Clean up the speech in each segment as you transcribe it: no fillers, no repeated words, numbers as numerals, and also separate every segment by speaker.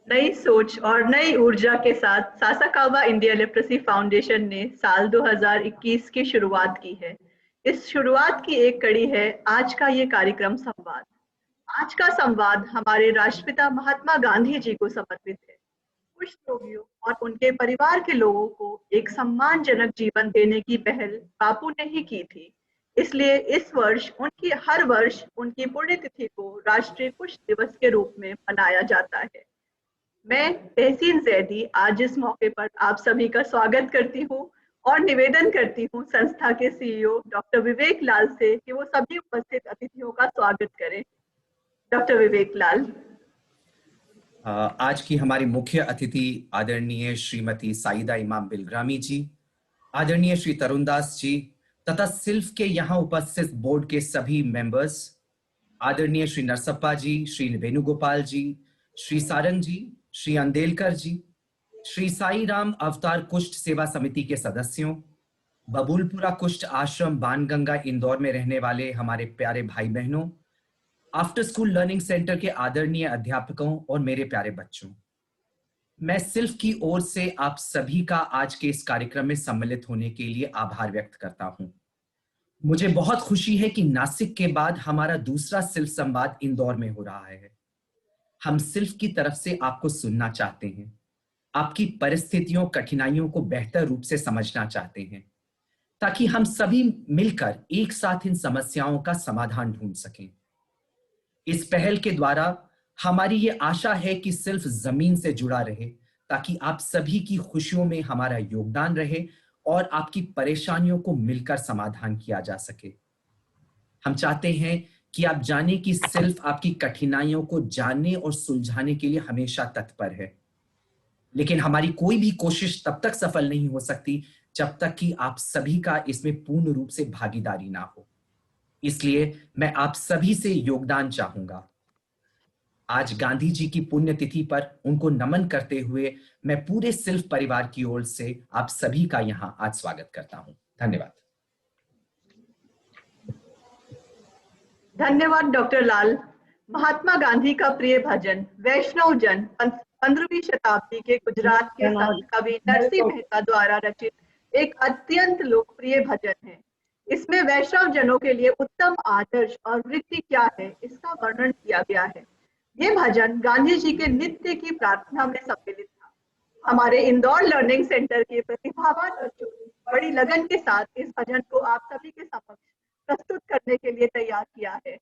Speaker 1: नई सोच और नई ऊर्जा के साथ सासाकावा इंडिया लेप्रेसी फाउंडेशन ने साल 2021 की शुरुआत की है। इस शुरुआत की एक कड़ी है आज का ये कार्यक्रम संवाद। आज का संवाद हमारे राष्ट्रपिता महात्मा गांधी जी को समर्पित है। कुष्ठ रोगियों और उनके परिवार के लोगों को एक सम्मानजनक जीवन देने की पहल बापू ने ही की थी। इसलिए हर वर्ष उनकी पुण्यतिथि को राष्ट्रीय कुष्ठ दिवस के रूप में मनाया जाता है। मैं तहसीन जैदी आज इस मौके पर आप सभी का स्वागत करती हूँ और निवेदन करती हूँ संस्था के सीईओ डॉक्टर विवेक लाल से कि वो सभी उपस्थित अतिथियों का स्वागत करें। डॉक्टर विवेक लाल।
Speaker 2: आज की हमारी मुख्य अतिथि आदरणीय श्रीमती साइदा इमाम बिलग्रामी जी, आदरणीय श्री तरुणदास जी तथा सिल्फ के यहाँ उपस्थित बोर्ड के सभी मेंबर्स, आदरणीय श्री नरसप्पा जी, श्री वेणुगोपाल जी, श्री सारंग जी, श्री अंदेलकर जी, श्री साई राम अवतार कुष्ठ सेवा समिति के सदस्यों, बबूलपुरा कुष्ठ आश्रम बाणगंगा इंदौर में रहने वाले हमारे प्यारे भाई बहनों, आफ्टर स्कूल लर्निंग सेंटर के आदरणीय अध्यापकों और मेरे प्यारे बच्चों, मैं सिल्फ की ओर से आप सभी का आज के इस कार्यक्रम में सम्मिलित होने के लिए आभार व्यक्त करता हूं। मुझे बहुत खुशी है कि नासिक के बाद हमारा दूसरा सिल्फ संवाद इंदौर में हो रहा है। हम सिल्फ की तरफ से आपको सुनना चाहते हैं, आपकी परिस्थितियों, कठिनाइयों को बेहतर रूप से समझना चाहते हैं, ताकि हम सभी मिलकर एक साथ इन समस्याओं का समाधान ढूंढ सकें। इस पहल के द्वारा हमारी ये आशा है कि सिर्फ जमीन से जुड़ा रहे, ताकि आप सभी की खुशियों में हमारा योगदान रहे और आपकी परेशानियों को मिलकर समाधान किया जा सके। हम चाहते हैं कि आप जाने कि सिर्फ आपकी कठिनाइयों को जानने और सुलझाने के लिए हमेशा तत्पर है, लेकिन हमारी कोई भी कोशिश तब तक सफल नहीं हो सकती जब तक कि आप सभी का इसमें पूर्ण रूप से भागीदारी ना हो। इसलिए मैं आप सभी से योगदान चाहूंगा। आज गांधी जी की पुण्यतिथि पर उनको नमन करते हुए मैं पूरे सिल्फ परिवार की ओर से आप सभी का यहां आज स्वागत करता हूं। धन्यवाद।
Speaker 1: धन्यवाद डॉक्टर लाल। महात्मा गांधी का प्रिय भजन वैष्णव जन 15वीं शताब्दी के गुजरात के संत कवि नरसिंह मेहता द्वारा रचित एक अत्यंत लोकप्रिय भजन है। इसमें वैष्णव जनों के लिए उत्तम आदर्श और वृत्ति क्या है इसका वर्णन किया गया है। ये भजन गांधी जी के नित्य की प्रार्थना में सम्मिलित था। हमारे इंदौर लर्निंग सेंटर के प्रतिभावान बच्चों ने बड़ी लगन के साथ इस भजन को आप सभी के समक्ष प्रस्तुत करने के लिए तैयार किया है।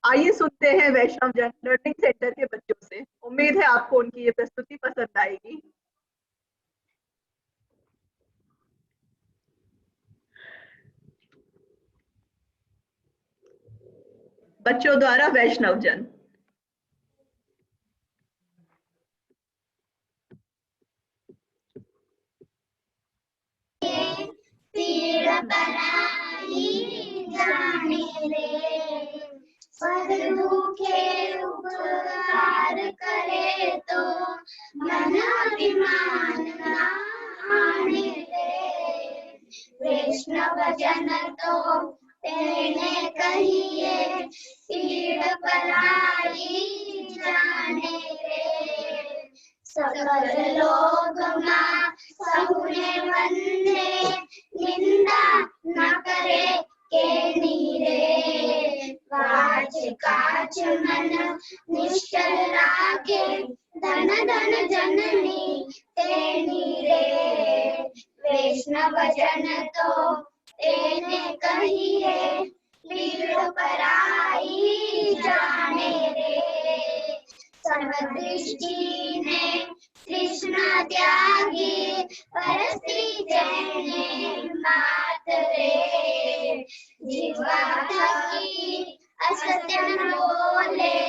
Speaker 1: आइए सुनते हैं वैष्णव जन लर्निंग सेंटर के बच्चों से। उम्मीद है आपको उनकी ये प्रस्तुति पसंद आएगी। बच्चों द्वारा वैष्णव जन।
Speaker 3: पीड़ पराई जाने रे, पर दुखे उपकार करे तो मन अभिमान ना आने रे। वैष्णव जन तो तेने कहिए, पीड़ पराई जाने रे। सकल लोग मां सहुने वंदे, निंदा न करे के नीरे। काज काज मन निश्चल राखे, धन धन जननी ते नीरे। वैष्णव जन तो तेने कहिए, पीड़ पराई जाने रे। सर्वदृष्टि ने कृष्ण त्यागी, परस्त्री जैने मात रे। जीवा थकी असत्य न बोले,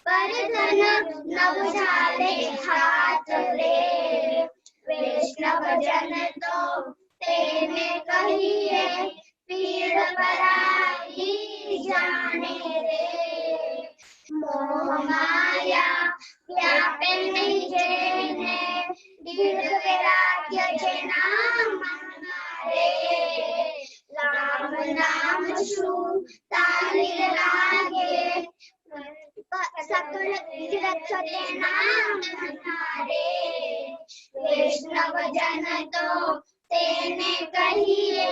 Speaker 3: पर धन न उछाले हाथ रे। वैष्णव जन तो तेने कहिए, पीड़ पराई जाने रे। मोह माया व्यापे नहीं जेने, दृढ़ वैराग्य जेना मन मारे। राम नाम शु तालिर लागे, सकल रक्षते नाम हमारे। वैष्णव जन तो तेने कहिए,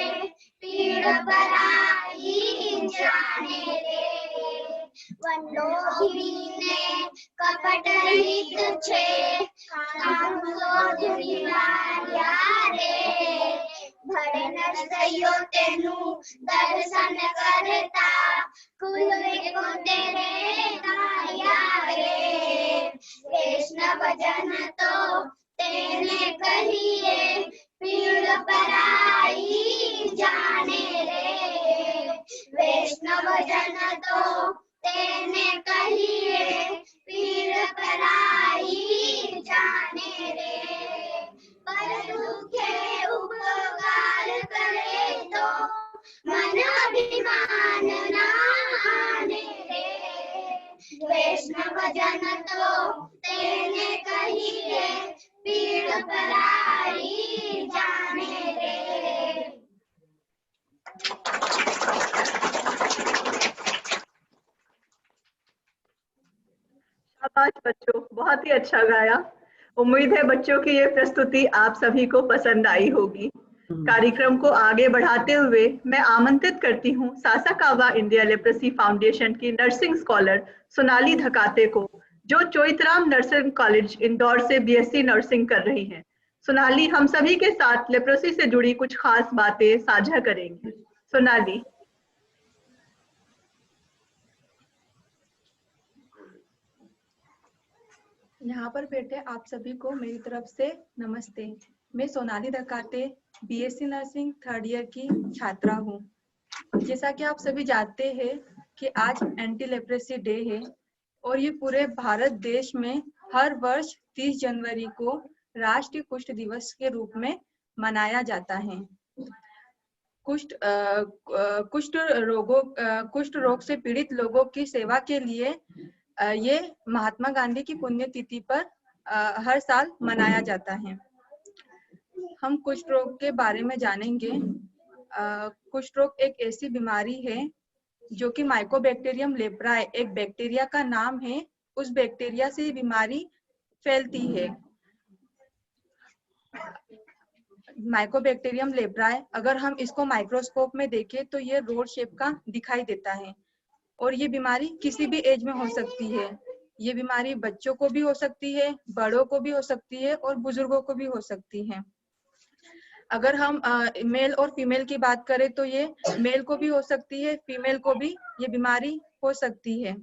Speaker 3: पीड़ पराई जाने रे। वंडोहिनी कपट रहित छे, काम क्रोध निवार्या रे। भड़े नरसैयो तेनु दर्शन करता, कुल को तेरे गाया रे। वैष्णव जन तो तेने कहिए, पीड़ पराई जाने रे। वैष्णव जन तो तेने कहिए, पीड़ पराई जाने रे। पर दुखे उपकार करे तो, मन अभिमान ना आने रे। वैष्णव जन तो तेने कहिए, पीड़ पराई जाने रे।
Speaker 1: शाबाश बच्चों, बहुत ही अच्छा गाया। उम्मीद है बच्चों की ये प्रस्तुति आप सभी को पसंद आई होगी। कार्यक्रम को आगे बढ़ाते हुए मैं आमंत्रित करती हूँ सासाकावा इंडिया लेप्रेसी फाउंडेशन की नर्सिंग स्कॉलर सोनाली धकाते को, जो चोइथराम नर्सिंग कॉलेज इंदौर से बीएससी नर्सिंग कर रही हैं। सोनाली हम सभी के साथ लेप्रेसी से जुड़ी कुछ खास बातें साझा करेंगी। सोनाली।
Speaker 4: यहाँ पर बैठे आप सभी को मेरी तरफ से नमस्ते। मैं Sonali Dhakate BSc nursing 3rd year की छात्रा हूँ। जैसा कि आप सभी जानते हैं कि आज एंटी लेप्रेसी डे है और ये पूरे भारत देश में हर वर्ष 30 जनवरी को राष्ट्रीय कुष्ठ दिवस के रूप में मनाया जाता है। कुष्ठ रोग से पीड़ित लोगों की सेवा के लिए ये महात्मा गांधी की पुण्यतिथि पर हर साल मनाया जाता है। हम कुष्ठ रोग के बारे में जानेंगे। कुष्ठ रोग एक ऐसी बीमारी है जो कि माइकोबैक्टीरियम लेप्राe एक बैक्टीरिया का नाम है। उस बैक्टीरिया से ये बीमारी फैलती है। माइकोबैक्टीरियम लेप्राe, अगर हम इसको माइक्रोस्कोप में देखें तो ये रोड शेप का दिखाई देता है और ये बीमारी किसी भी एज में हो सकती है। ये बीमारी बच्चों को भी हो सकती है, बड़ों को भी हो सकती है और बुजुर्गों को भी हो सकती है। अगर हम मेल और फीमेल की बात करें तो ये मेल को भी हो सकती है, फीमेल को भी ये बीमारी हो सकती है।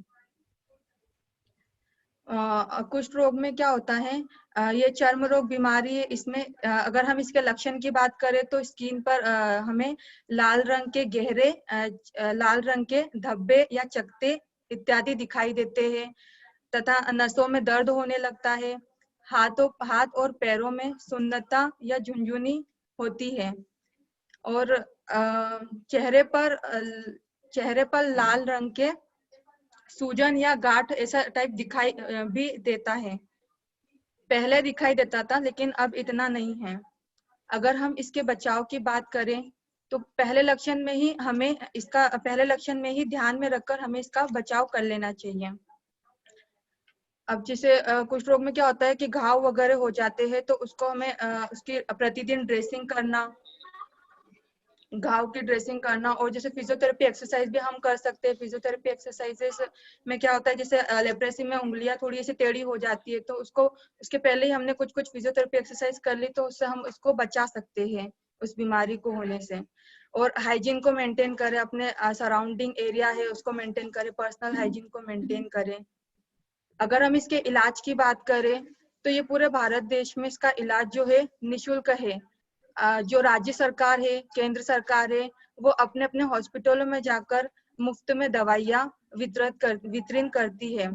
Speaker 4: कुष्ठ रोग में क्या होता है, ये चर्म रोग बीमारी है। इसमें अगर हम इसके लक्षण की बात करें तो स्किन पर हमें लाल रंग के गहरे लाल रंग के धब्बे या चकत्ते इत्यादि दिखाई देते हैं तथा नसों में दर्द होने लगता है। हाथ और पैरों में सुन्नता या झुनझुनी होती है और चेहरे पर लाल रंग के सूजन या गांठ ऐसा टाइप दिखाई भी देता है। पहले दिखाई देता था लेकिन अब इतना नहीं है। अगर हम इसके बचाव की बात करें तो पहले लक्षण में ही ध्यान में रखकर हमें इसका बचाव कर लेना चाहिए। अब जैसे कुष्ठ रोग में क्या होता है कि घाव वगैरह हो जाते हैं तो उसको हमें उसकी प्रतिदिन ड्रेसिंग करना, घाव की ड्रेसिंग करना और जैसे फिजियोथेरेपी एक्सरसाइज भी हम कर सकते हैं। फिजियोथेरेपी एक्सरसाइजेस में क्या होता है, जैसे लेप्रेसी में उंगलियां थोड़ी सी टेढ़ी हो जाती है तो उसके पहले ही हमने कुछ फिजियोथेरेपी एक्सरसाइज कर ली तो उससे हम उसको बचा सकते हैं उस बीमारी को होने से। और हाइजीन को मेंटेन करें, अपने सराउंडिंग एरिया है उसको मेंटेन करें, पर्सनल हाइजीन को मेंटेन करें। अगर हम इसके इलाज की बात करें तो ये पूरे भारत देश में इसका इलाज जो है निःशुल्क है। जो राज्य सरकार है, केंद्र सरकार है, वो अपने अपने हॉस्पिटलों में जाकर मुफ्त में दवाइयाँ वितरण करती है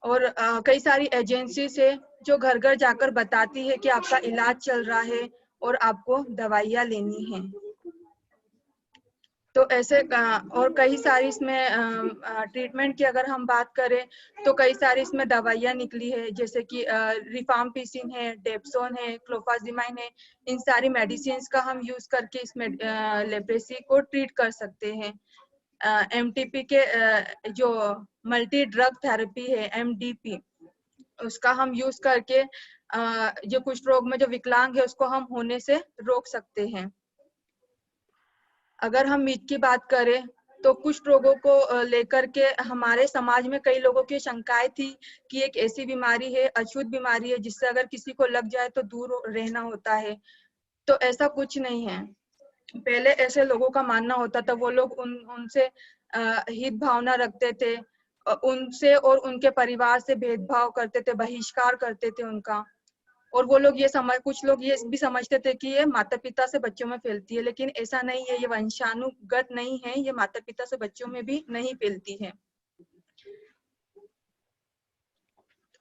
Speaker 4: और कई सारी एजेंसी से जो घर घर जाकर बताती है कि आपका इलाज चल रहा है और आपको दवाइयाँ लेनी है। तो ऐसे और कई सारी इसमें ट्रीटमेंट की अगर हम बात करें तो कई सारी इसमें दवाइयाँ निकली है, जैसे कि रिफाम्पिसिन है, डेप्सोन है, क्लोफाजिमाइन है। इन सारी मेडिसिन का हम यूज करके इसमें लेप्रेसी को ट्रीट कर सकते हैं। एमटीपी के जो मल्टी ड्रग थेरेपी है MDP, उसका हम यूज करके जो कुष्ठ रोग में जो विकलांग है उसको हम होने से रोक सकते हैं। अगर हम मीट की बात करें तो कुष्ठ रोगों को लेकर के हमारे समाज में कई लोगों की शंकाएं थी कि एक ऐसी बीमारी है, अछूत बीमारी है, जिससे अगर किसी को लग जाए तो दूर रहना होता है। तो ऐसा कुछ नहीं है। पहले ऐसे लोगों का मानना होता था, वो लोग उनसे हित भावना रखते थे, उनसे और उनके परिवार से भेदभाव करते थे, बहिष्कार करते थे उनका। और वो लोग कुछ लोग ये भी समझते थे कि ये माता पिता से बच्चों में फैलती है, लेकिन ऐसा नहीं है, ये वंशानुगत नहीं है, ये माता पिता से बच्चों में भी नहीं फैलती है।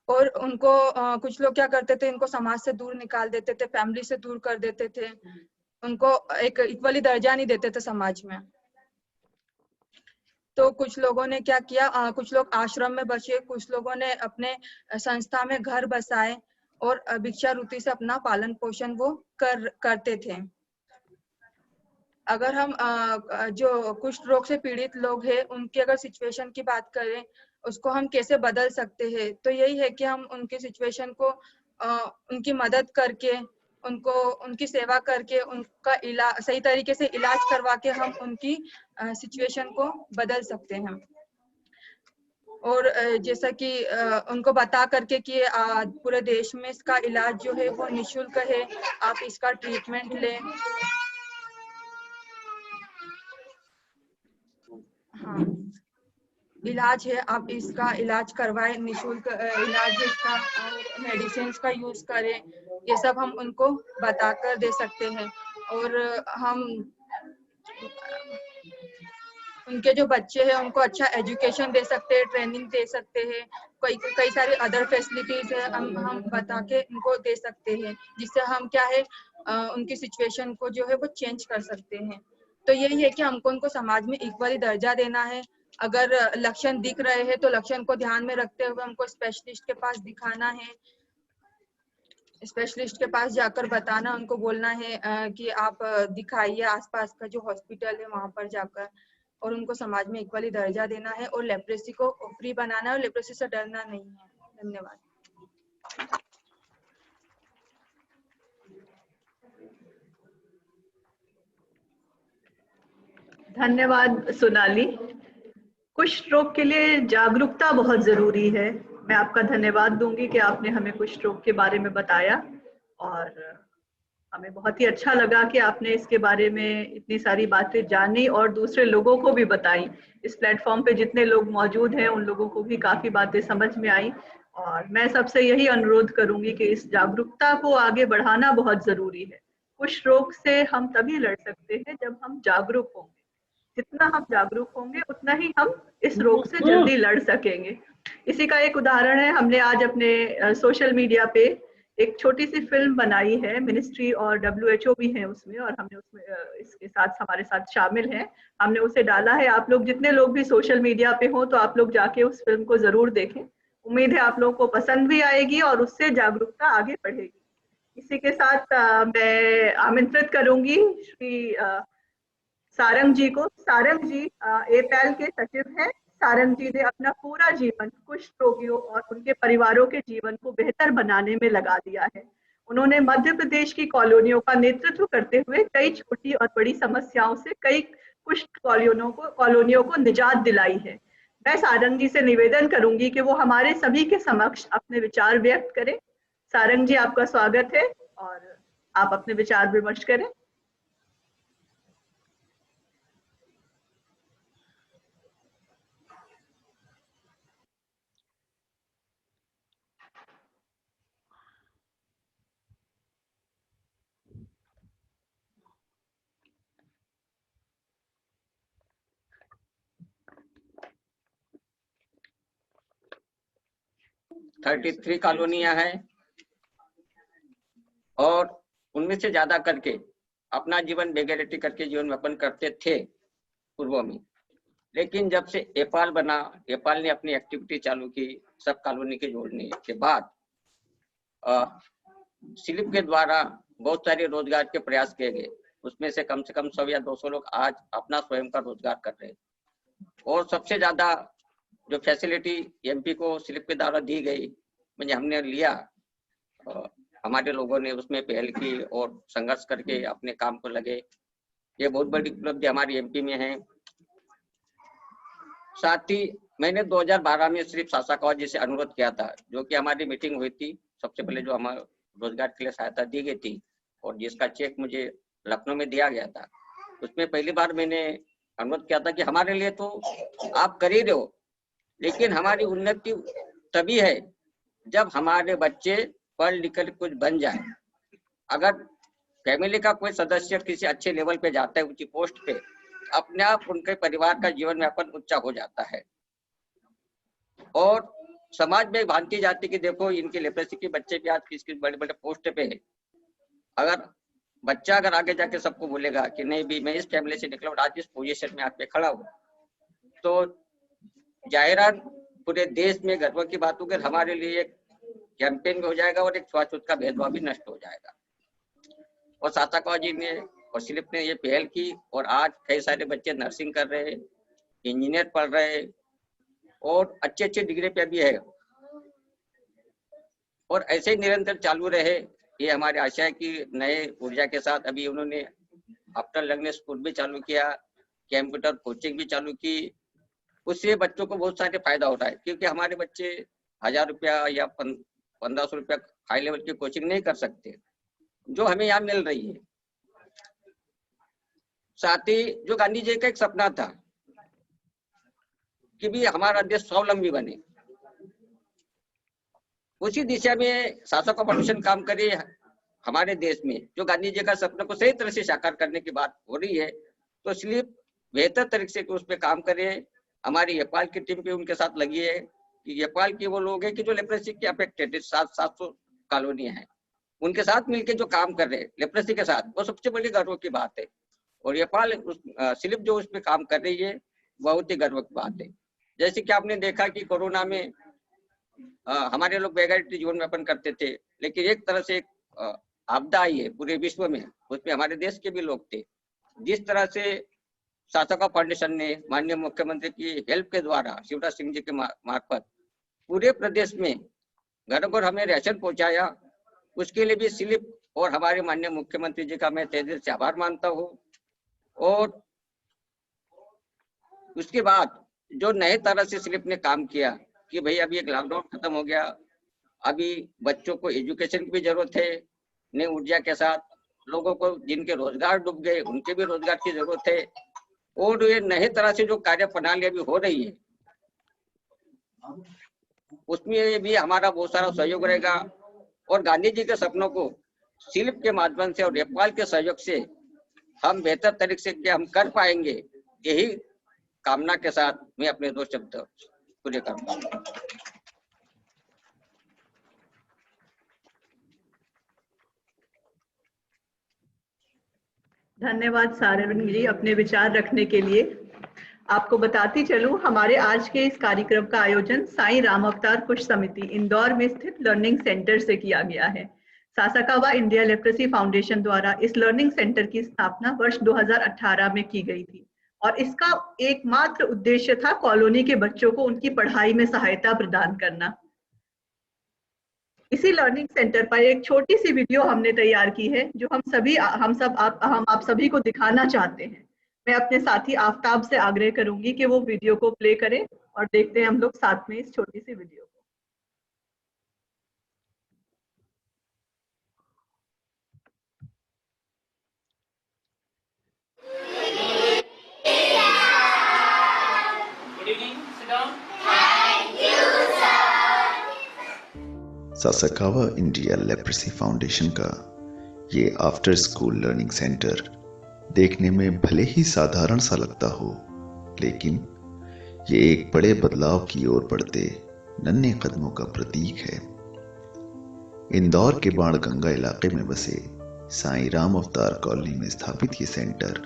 Speaker 4: और उनको कुछ लोग क्या करते थे, इनको समाज से दूर निकाल देते थे, फैमिली से दूर कर देते थे, उनको एक इक्वली दर्जा नहीं देते थे समाज में। तो कुछ लोगों ने क्या किया, कुछ लोग आश्रम में बसे, कुछ लोगों ने अपने संस्था में घर बसाए और भिक्षावृत्ति से अपना पालन पोषण वो करते थे। अगर हम जो कुष्ठ रोग से पीड़ित लोग हैं उनकी अगर सिचुएशन की बात करें, उसको हम कैसे बदल सकते हैं, तो यही है कि हम उनकी सिचुएशन को उनकी मदद करके, उनको उनकी सेवा करके, उनका इलाज सही तरीके से इलाज करवा के हम उनकी सिचुएशन को बदल सकते हैं। और जैसा कि उनको बता करके कि पूरे देश में इसका इलाज जो है वो निःशुल्क है, आप इसका ट्रीटमेंट लें। हाँ, इलाज है, आप इसका इलाज करवाएं, निःशुल्क इलाज है इसका, और मेडिसिन का यूज करें, ये सब हम उनको बताकर दे सकते हैं। और हम उनके जो बच्चे हैं उनको अच्छा एजुकेशन दे सकते हैं, ट्रेनिंग दे सकते हैं, कई सारी अदर फैसिलिटीज है हम बता के उनको दे सकते हैं, जिससे हम क्या है उनकी सिचुएशन को जो है वो चेंज कर सकते हैं। तो यही है कि हमको उनको समाज में इक्वली दर्जा देना है। अगर लक्षण दिख रहे हैं तो लक्षण को ध्यान में रखते हुए हमको स्पेशलिस्ट के पास दिखाना है, स्पेशलिस्ट के पास जाकर बताना, उनको बोलना है कि आप दिखाइए आसपास का जो हॉस्पिटल है वहां पर जाकर, और उनको समाज में इक्वली दर्जा देना है और लेप्रेसी को फ्री बनाना है, और लेप्रेसी से डरना नहीं है। धन्यवाद।
Speaker 1: धन्यवाद सोनाली। कुष्ठ रोग के लिए जागरूकता बहुत जरूरी है। मैं आपका धन्यवाद दूंगी कि आपने हमें कुष्ठ रोग के बारे में बताया, और हमें बहुत ही अच्छा लगा कि आपने इसके बारे में इतनी सारी बातें जानी और दूसरे लोगों को भी बताई। इस प्लेटफॉर्म पे जितने लोग मौजूद हैं उन लोगों को भी काफी बातें समझ में आई, और मैं सबसे यही अनुरोध करूंगी कि इस जागरूकता को आगे बढ़ाना बहुत जरूरी है। कुष्ठ रोग से हम तभी लड़ सकते हैं जब हम जागरूक होंगे। जितना हम जागरूक होंगे उतना ही हम इस रोग से जल्दी लड़ सकेंगे। इसी का एक उदाहरण है, हमने आज अपने सोशल मीडिया पे एक छोटी सी फिल्म बनाई है, मिनिस्ट्री और WHO भी है उसमें, और हमने उसमें इसके साथ हमारे साथ शामिल हैं, हमने उसे डाला है। आप लोग जितने लोग भी सोशल मीडिया पे हो तो आप लोग जाके उस फिल्म को जरूर देखें। उम्मीद है आप लोगों को पसंद भी आएगी और उससे जागरूकता आगे बढ़ेगी। इसी के साथ मैं आमंत्रित करूंगी श्री सारंग जी को। सारंग जी एपैल के सचिव हैं। सारंग जी ने अपना पूरा जीवन कुष्ठ रोगियों और उनके परिवारों के जीवन को बेहतर बनाने में लगा दिया है। उन्होंने मध्य प्रदेश की कॉलोनियों का नेतृत्व करते हुए कई छोटी और बड़ी समस्याओं से कई कुष्ठ कॉलोनियों को निजात दिलाई है। मैं सारंग जी से निवेदन करूंगी कि वो हमारे सभी के समक्ष अपने विचार व्यक्त करें। सारंग जी, आपका स्वागत है और आप अपने विचार विमर्श करें।
Speaker 5: (33 कॉलोनियां हैं और उनमें से ज्यादा करके अपना जीवन बेगैरती करके जीवन यापन करते थे पूर्व में। लेकिन जब से एपाल बना, एपाल ने अपनी एक्टिविटी चालू की सब कॉलोनी के जोड़ने के बाद स्लिप के द्वारा बहुत सारे रोजगार के प्रयास किए गए। उसमें से कम 100 या 200 लोग आज अपना स्वयं का रोजगार कर रहे हैं। और सबसे ज्यादा जो फैसिलिटी एमपी को स्लिप के द्वारा दी गई, मुझे हमने लिया, हमारे लोगों ने उसमें पहल की और संघर्ष करके अपने काम को लगे। ये बहुत बड़ी उपलब्धि हमारी एमपी में है। साथ ही मैंने 2012 में सिर्फ सासा कौर जी से अनुरोध किया था, जो कि हमारी मीटिंग हुई थी सबसे पहले, जो हमारे रोजगार के लिए सहायता दी गई थी और जिसका चेक मुझे लखनऊ में दिया गया था। उसमें पहली बार मैंने अनुरोध किया था कि हमारे लिए तो आप कर ही रहे हो, लेकिन हमारी उन्नति तभी है जब हमारे बच्चे पढ़ लिख कर कुछ बन जाए। अगर फैमिली का कोई सदस्य किसी अच्छे लेवल पे जाता है, ऊंची पोस्ट पे, अपने आप उनके परिवार का जीवन यापन ऊंचा हो जाता है। और समाज में भांति जाती कि देखो इनके लेप्रेसी के बच्चे भी आज किस किस बड़े बड़े पोस्ट पे है। अगर बच्चा अगर आगे जाके सबको बोलेगा कि नहीं भी मैं इस फैमिली से निकला और आज इस पोजीशन में आके खड़ा हूँ, तो जाहिरान पूरे देश में गर्व की बात होगी। हमारे लिए एक कैंपेन भी हो जाएगा और एक छुआछूत का भेदभाव भी नष्ट हो जाएगा। और सासा कौर जी ने और स्लिप ने ये पहल की और आज कई सारे बच्चे नर्सिंग कर रहे हैं, इंजीनियर पढ़ रहे हैं और अच्छे अच्छे डिग्री पे भी है। और ऐसे ही निरंतर चालू रहे, ये हमारी आशा है कि नए ऊर्जा के साथ अभी उन्होंने आफ्टर लर्निंग स्कूल भी चालू किया, कंप्यूटर कोचिंग भी चालू की। उससे बच्चों को बहुत सारे फायदा होता है, क्योंकि हमारे बच्चे 1000 रुपया या 1500 रुपया हाई लेवल की कोचिंग नहीं कर सकते, जो हमें यहाँ मिल रही है। साथ ही जो गांधी जी का एक सपना था कि भी हमारा देश स्वावलंबी बने, उसी दिशा में सासा कौर फाउंडेशन काम करे हमारे देश में। जो गांधी जी का सपना को सही तरह से साकार करने की बात हो रही है, तो इसलिए बेहतर तरीके से उस पर काम करे। हमारी नेपाल की टीम भी उनके साथ लगी है कि नेपाल के वो लोग हैं कि जो लेप्रेसी के अफेक्टेड 700 कॉलोनियां हैं, उनके साथ मिलकर जो काम कर रहे हैं लेप्रेसी के साथ, वो सबसे बड़ी गर्व की बात है। और नेपाल स्लिप जो उस पर काम कर रही है, बहुत ही गर्व की बात है। जैसे कि आपने देखा कि कोरोना में हमारे लोग बेघर जीवन यापन करते थे, लेकिन एक तरह से एक आपदा आई है पूरे विश्व में, उसमें हमारे देश के भी लोग थे। जिस तरह से सासा कौर फाउंडेशन ने माननीय मुख्यमंत्री की हेल्प के द्वारा शिवराज सिंह जी के मार्फत पूरे प्रदेश में घर घर हमें राशन पहुंचाया, उसके लिए भी स्लिप और हमारे माननीय मुख्यमंत्री जी का मैं तहे दिल से आभार मानता हूँ। और उसके बाद जो नए तरह से स्लिप ने काम किया कि भाई अभी एक लॉकडाउन खत्म हो गया, अभी बच्चों को एजुकेशन की भी जरूरत है, नई ऊर्जा के साथ लोगों को जिनके रोजगार डूब गए उनके भी रोजगार की जरूरत है। और ये नए तरह से जो कार्य प्रणाली अभी हो रही है, उसमें भी हमारा बहुत सारा सहयोग रहेगा। और गांधी जी के सपनों को स्लिप के माध्यम से और नेपाल के सहयोग से हम बेहतर तरीके से हम कर पाएंगे, यही कामना के साथ मैं अपने 2 शब्द पूरे करता हूँ।
Speaker 1: धन्यवाद सारंग जी अपने विचार रखने के लिए। आपको बताती चलूं, हमारे आज के इस कार्यक्रम का आयोजन साईं राम अवतार कुश समिति इंदौर में स्थित लर्निंग सेंटर से किया गया है। सासा कावा इंडिया लेप्रेसी फाउंडेशन द्वारा इस लर्निंग सेंटर की स्थापना वर्ष 2018 में की गई थी और इसका एकमात्र उद्देश्य था कॉलोनी के बच्चों को उनकी पढ़ाई में सहायता प्रदान करना। इसी लर्निंग सेंटर पर एक छोटी सी वीडियो हमने तैयार की है, जो हम आप सभी को दिखाना चाहते हैं। मैं अपने साथी आफ्ताब से आग्रह करूंगी कि वो वीडियो को प्ले करें और देखते हैं हम लोग साथ में इस छोटी सी वीडियो को।
Speaker 6: सासा कावा इंडिया लेप्रेसी फाउंडेशन का ये आफ्टर स्कूल लर्निंग सेंटर देखने में भले ही साधारण सा लगता हो, लेकिन ये एक बड़े बदलाव की ओर बढ़ते नन्हे कदमों का प्रतीक है। इंदौर के बाणगंगा इलाके में बसे साईं राम अवतार कॉलोनी में स्थापित ये सेंटर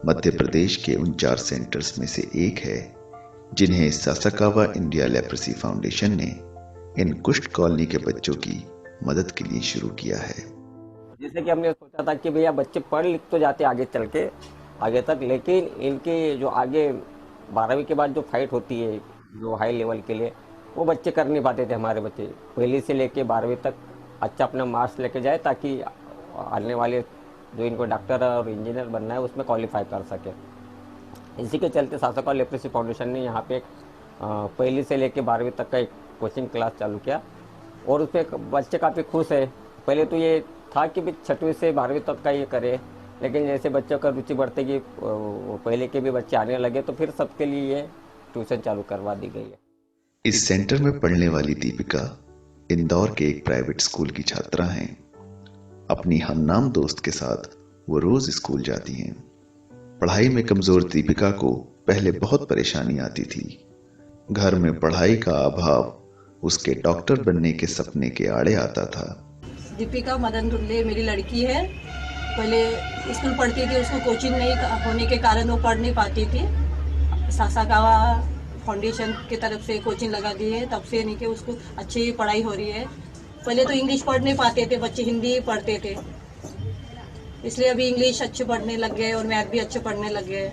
Speaker 6: मध्य प्रदेश के उन 4 सेंटर्स में से एक है जिन्हें सासा कावा इंडिया लेप्रेसी फाउंडेशन ने इन कुष्ठ कॉलोनी के बच्चों की मदद के लिए शुरू किया है।
Speaker 5: जैसे कि हमने सोचा था कि भैया बच्चे पढ़ लिख तो जाते आगे चल के आगे तक, लेकिन इनके जो आगे 12वीं के बाद जो फाइट होती है जो हाई लेवल के लिए वो बच्चे कर नहीं पाते थे। हमारे बच्चे पहली से लेके 12वीं तक अच्छा अपना मार्क्स लेके जाए ताकि आने वाले जो इनको डॉक्टर और इंजीनियर बनना है उसमें क्वालिफाई कर सके। इसी के चलते सासाकावा लेप्रेसी फाउंडेशन ने यहाँ पे पहली से लेके 12वीं तक का एक कोचिंग क्लास चालू किया और उसमें बच्चे काफ़ी खुश है। पहले तो ये था कि 6वीं से 12वीं तक का ये करे, लेकिन जैसे बच्चों का रुचि बढ़ते कि पहले के भी बच्चे आने लगे तो फिर सबके लिए ये ट्यूशन चालू करवा दी गई है।
Speaker 6: इस सेंटर में पढ़ने वाली दीपिका इंदौर के एक प्राइवेट स्कूल की छात्रा हैं। अपनी हमनाम दोस्त के साथ वो रोज स्कूल जाती हैं। पढ़ाई में कमजोर दीपिका को पहले बहुत परेशानी आती थी। घर में पढ़ाई का अभाव उसके डॉक्टर बनने के सपने के आड़े आता था।
Speaker 7: दीपिका मदन दुल्ले मेरी लड़की है। पहले स्कूल पढ़ती थी, उसको कोचिंग नहीं होने के कारण वो पढ़ नहीं पाती थी। सासाकावा फाउंडेशन की तरफ से कोचिंग लगा दी है, तब से नहीं कि उसको अच्छी पढ़ाई हो रही है। पहले तो इंग्लिश पढ़ नहीं पाते थे बच्चे, हिंदी ही पढ़ते थे, इसलिए अभी इंग्लिश अच्छे पढ़ने लग गए और मैथ भी अच्छे पढ़ने लग गए।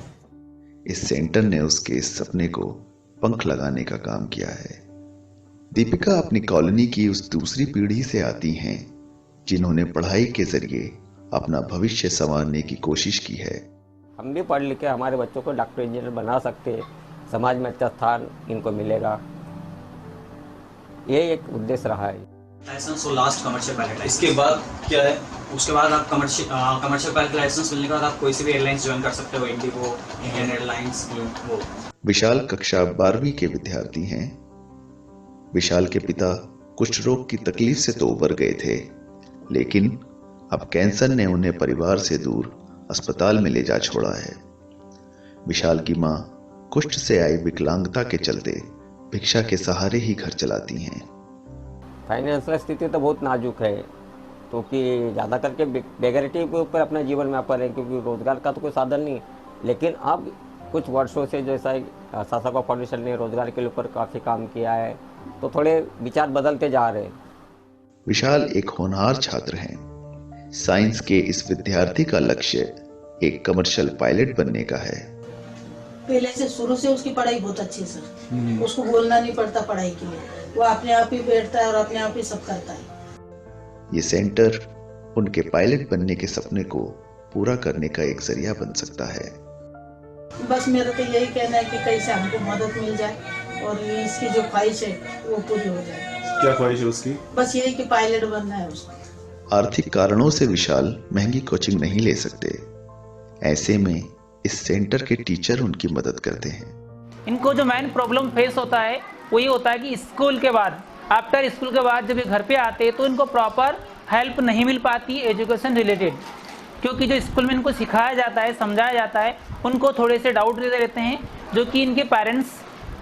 Speaker 6: इस सेंटर ने उसके इस सपने को पंख लगाने का काम किया है। दीपिका अपनी कॉलोनी की उस दूसरी पीढ़ी से आती हैं जिन्होंने पढ़ाई के जरिए अपना भविष्य संवारने की कोशिश की है।
Speaker 5: हम भी पढ़ लिख के हमारे बच्चों को डॉक्टर इंजीनियर बना सकते हैं, समाज में अच्छा स्थान इनको मिलेगा, ये एक उद्देश्य रहा है।
Speaker 8: लाइसेंस और लास्ट कमर्शियल पायलट। इसके बाद क्या है, उसके बाद आप कमर्शियल पायलट लाइसेंस मिलने के बाद आप कोई सी भी एयरलाइंस ज्वाइन कर सकते हो, इंडिगो, इंडियन एयरलाइंस। वो
Speaker 6: विशाल कक्षा 12वीं के विद्यार्थी हैं। विशाल के पिता कुष्ठ रोग की तकलीफ से तो उबर गए थे, लेकिन अब कैंसर ने उन्हें परिवार से दूर अस्पताल में ले जा छोड़ा है। विशाल की मां कुष्ठ से आई विकलांगता के चलते भिक्षा के सहारे ही घर चलाती हैं।
Speaker 5: फाइनेंशियल स्थिति तो बहुत नाजुक है, क्योंकि ज़्यादा करके बेगरिटी के ऊपर अपना जीवन यापन है, क्योंकि रोजगार का तो कोई साधन नहीं। लेकिन अब कुछ वर्षों से जैसा सासाकावा फाउंडेशन ने रोजगार के ऊपर काफ़ी काम किया है, तो थोड़े विचार बदलते जा रहे हैं।
Speaker 6: विशाल एक होनहार छात्र हैं। साइंस के इस विद्यार्थी का लक्ष्य एक कमर्शियल पायलट बनने का है।
Speaker 9: पहले से शुरू से उसकी पढ़ाई बहुत अच्छी है सर, उसको बोलना नहीं पड़ता पढ़ाई के लिए, वो अपने आप ही बैठता है और अपने आप ही सब करता है।
Speaker 6: ये सेंटर उनके पायलट बनने के सपने को पूरा करने का एक जरिया बन सकता है।
Speaker 9: बस मेरा तो यही कहना है कि कैसे हमको मदद मिल जाए और इसकी जो ख्वाहिश है वो पूरी हो जाए।
Speaker 10: क्या ख्वाहिश है उसकी?
Speaker 9: बस यही कि पायलट बनना है उसको।
Speaker 6: आर्थिक कारणों से विशाल महंगी कोचिंग नहीं ले सकते। ऐसे में इस सेंटर के टीचर उनकी मदद करते हैं।
Speaker 11: इनको जो मेन प्रॉब्लम फेस होता है वो ये होता है कि स्कूल के बाद, आफ्टर स्कूल के बाद जब ये घर पे आते हैं तो इनको प्रॉपर हेल्प नहीं मिल पाती एजुकेशन रिलेटेड, क्योंकि जो स्कूल में इनको सिखाया जाता है, समझाया जाता है, उनको थोड़े से डाउट देते रहते हैं, जो कि इनके पेरेंट्स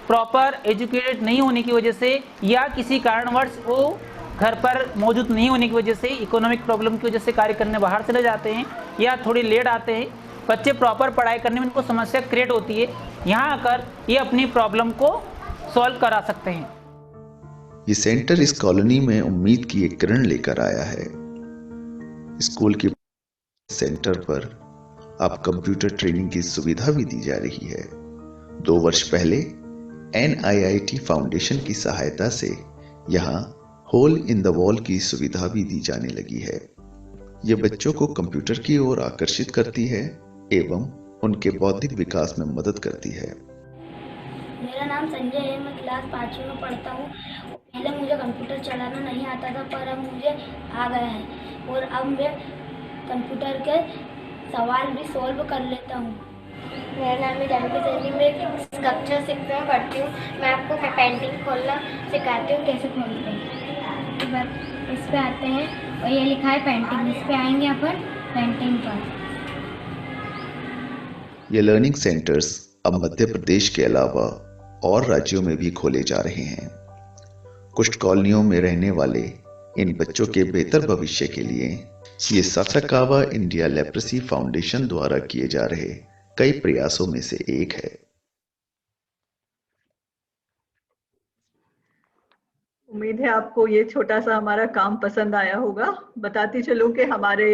Speaker 11: प्रॉपर एजुकेटेड नहीं होने की वजह से या किसी कारणवश वो घर पर मौजूद नहीं होने की वजह से, इकोनॉमिक प्रॉब्लम की वजह से कार्य करने बाहर चले जाते हैं या थोड़ी लेट आते हैं। बच्चे प्रॉपर पढ़ाई करने में इनको समस्या क्रिएट होती है। यहाँ आकर ये अपनी प्रॉब्लम को सॉल्व करा सकते हैं।
Speaker 6: ये सेंटर इस कॉलोनी में उम्मीद की एक किरण लेकर आया है। स्कूल के सेंटर पर अब कंप्यूटर ट्रेनिंग की सुविधा भी दी जा रही है। 2 वर्ष पहले NIIT फाउंडेशन की सहायता से यहाँ होल इन द वॉल की सुविधा भी दी जाने लगी है। ये बच्चों को कंप्यूटर की ओर आकर्षित करती है एवं उनके बौद्धिक विकास में मदद करती है।
Speaker 3: मेरा नाम संजय है, मैं क्लास 5वीं में पढ़ता हूँ। पहले मुझे कंप्यूटर चलाना नहीं आता था, पर अब मुझे आ गया है और अब मैं कंप्यूटर के सवाल भी सॉल्व कर लेता हूँ। मेरा नाम है जानवी सैनी, मैं कक्षा 6 में पढ़ती हूँ। मैं आपको पेंटिंग खोलना सिखाती हूँ, कैसे खोलते हैं। इस पे आते हैं और ये लिखा है पेंटिंग, इस पे आएंगे अपन पेंटिंग पर।
Speaker 6: ये लर्निंग सेंटर्स अब मध्य प्रदेश के अलावा और राज्यों में भी खोले जा रहे हैं। कुष्ठ कॉलोनियों में रहने वाले इन बच्चों के बेहतर भविष्य के लिए ये सासाकावा इंडिया लेप्रेसी फाउंडेशन द्वारा किए जा रहे कई प्रयासों में से एक है।
Speaker 1: उम्मीद है आपको ये छोटा सा हमारा काम पसंद आया होगा। बताती चलूं कि हमारे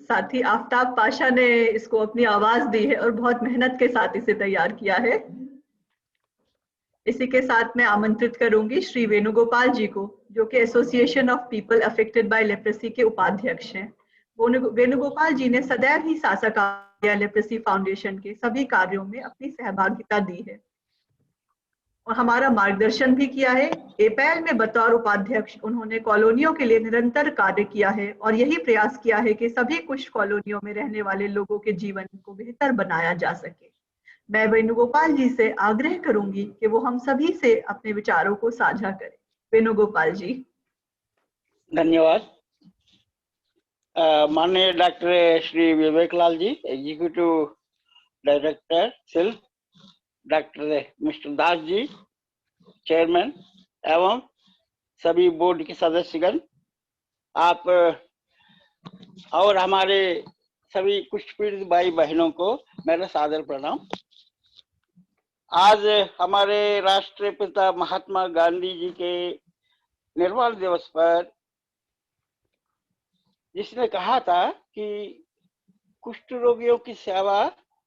Speaker 1: साथी आफ्ताब पाशा ने इसको अपनी आवाज दी है और बहुत मेहनत के साथ इसे तैयार किया है। इसी के साथ मैं आमंत्रित करूंगी श्री वेणुगोपाल जी को, जो कि association of people affected by leprosy के उपाध्यक्ष हैं। वेणुगोपाल जी ने सदैव ही सासा काव्या लेप्रेसी फाउंडेशन के सभी कार्यों में अपनी सहभागिता दी है और हमारा मार्गदर्शन भी किया है। एपैल में बतौर उपाध्यक्ष उन्होंने कॉलोनियों के लिए निरंतर कार्य किया है और यही प्रयास किया है कि सभी कुष्ठ कॉलोनियों में रहने वाले लोगों के जीवन को बेहतर बनाया जा सके। मैं वेणुगोपाल जी से आग्रह करूंगी कि वो हम सभी से अपने विचारों को साझा करें। वेणुगोपाल जी।
Speaker 10: धन्यवाद। माननीय doctor Shri Vivek Lal ji, executive director सिल्फ, doctor mister Das ji, chairman, एवं सभी बोर्ड के सदस्यगण, आप और हमारे सभी कुष्ठ पीड़ित भाई बहनों को मेरा सादर प्रणाम। आज हमारे राष्ट्रपिता महात्मा गांधी जी के निर्वाण दिवस पर, जिसने कहा था कि कुष्ठ रोगियों की सेवा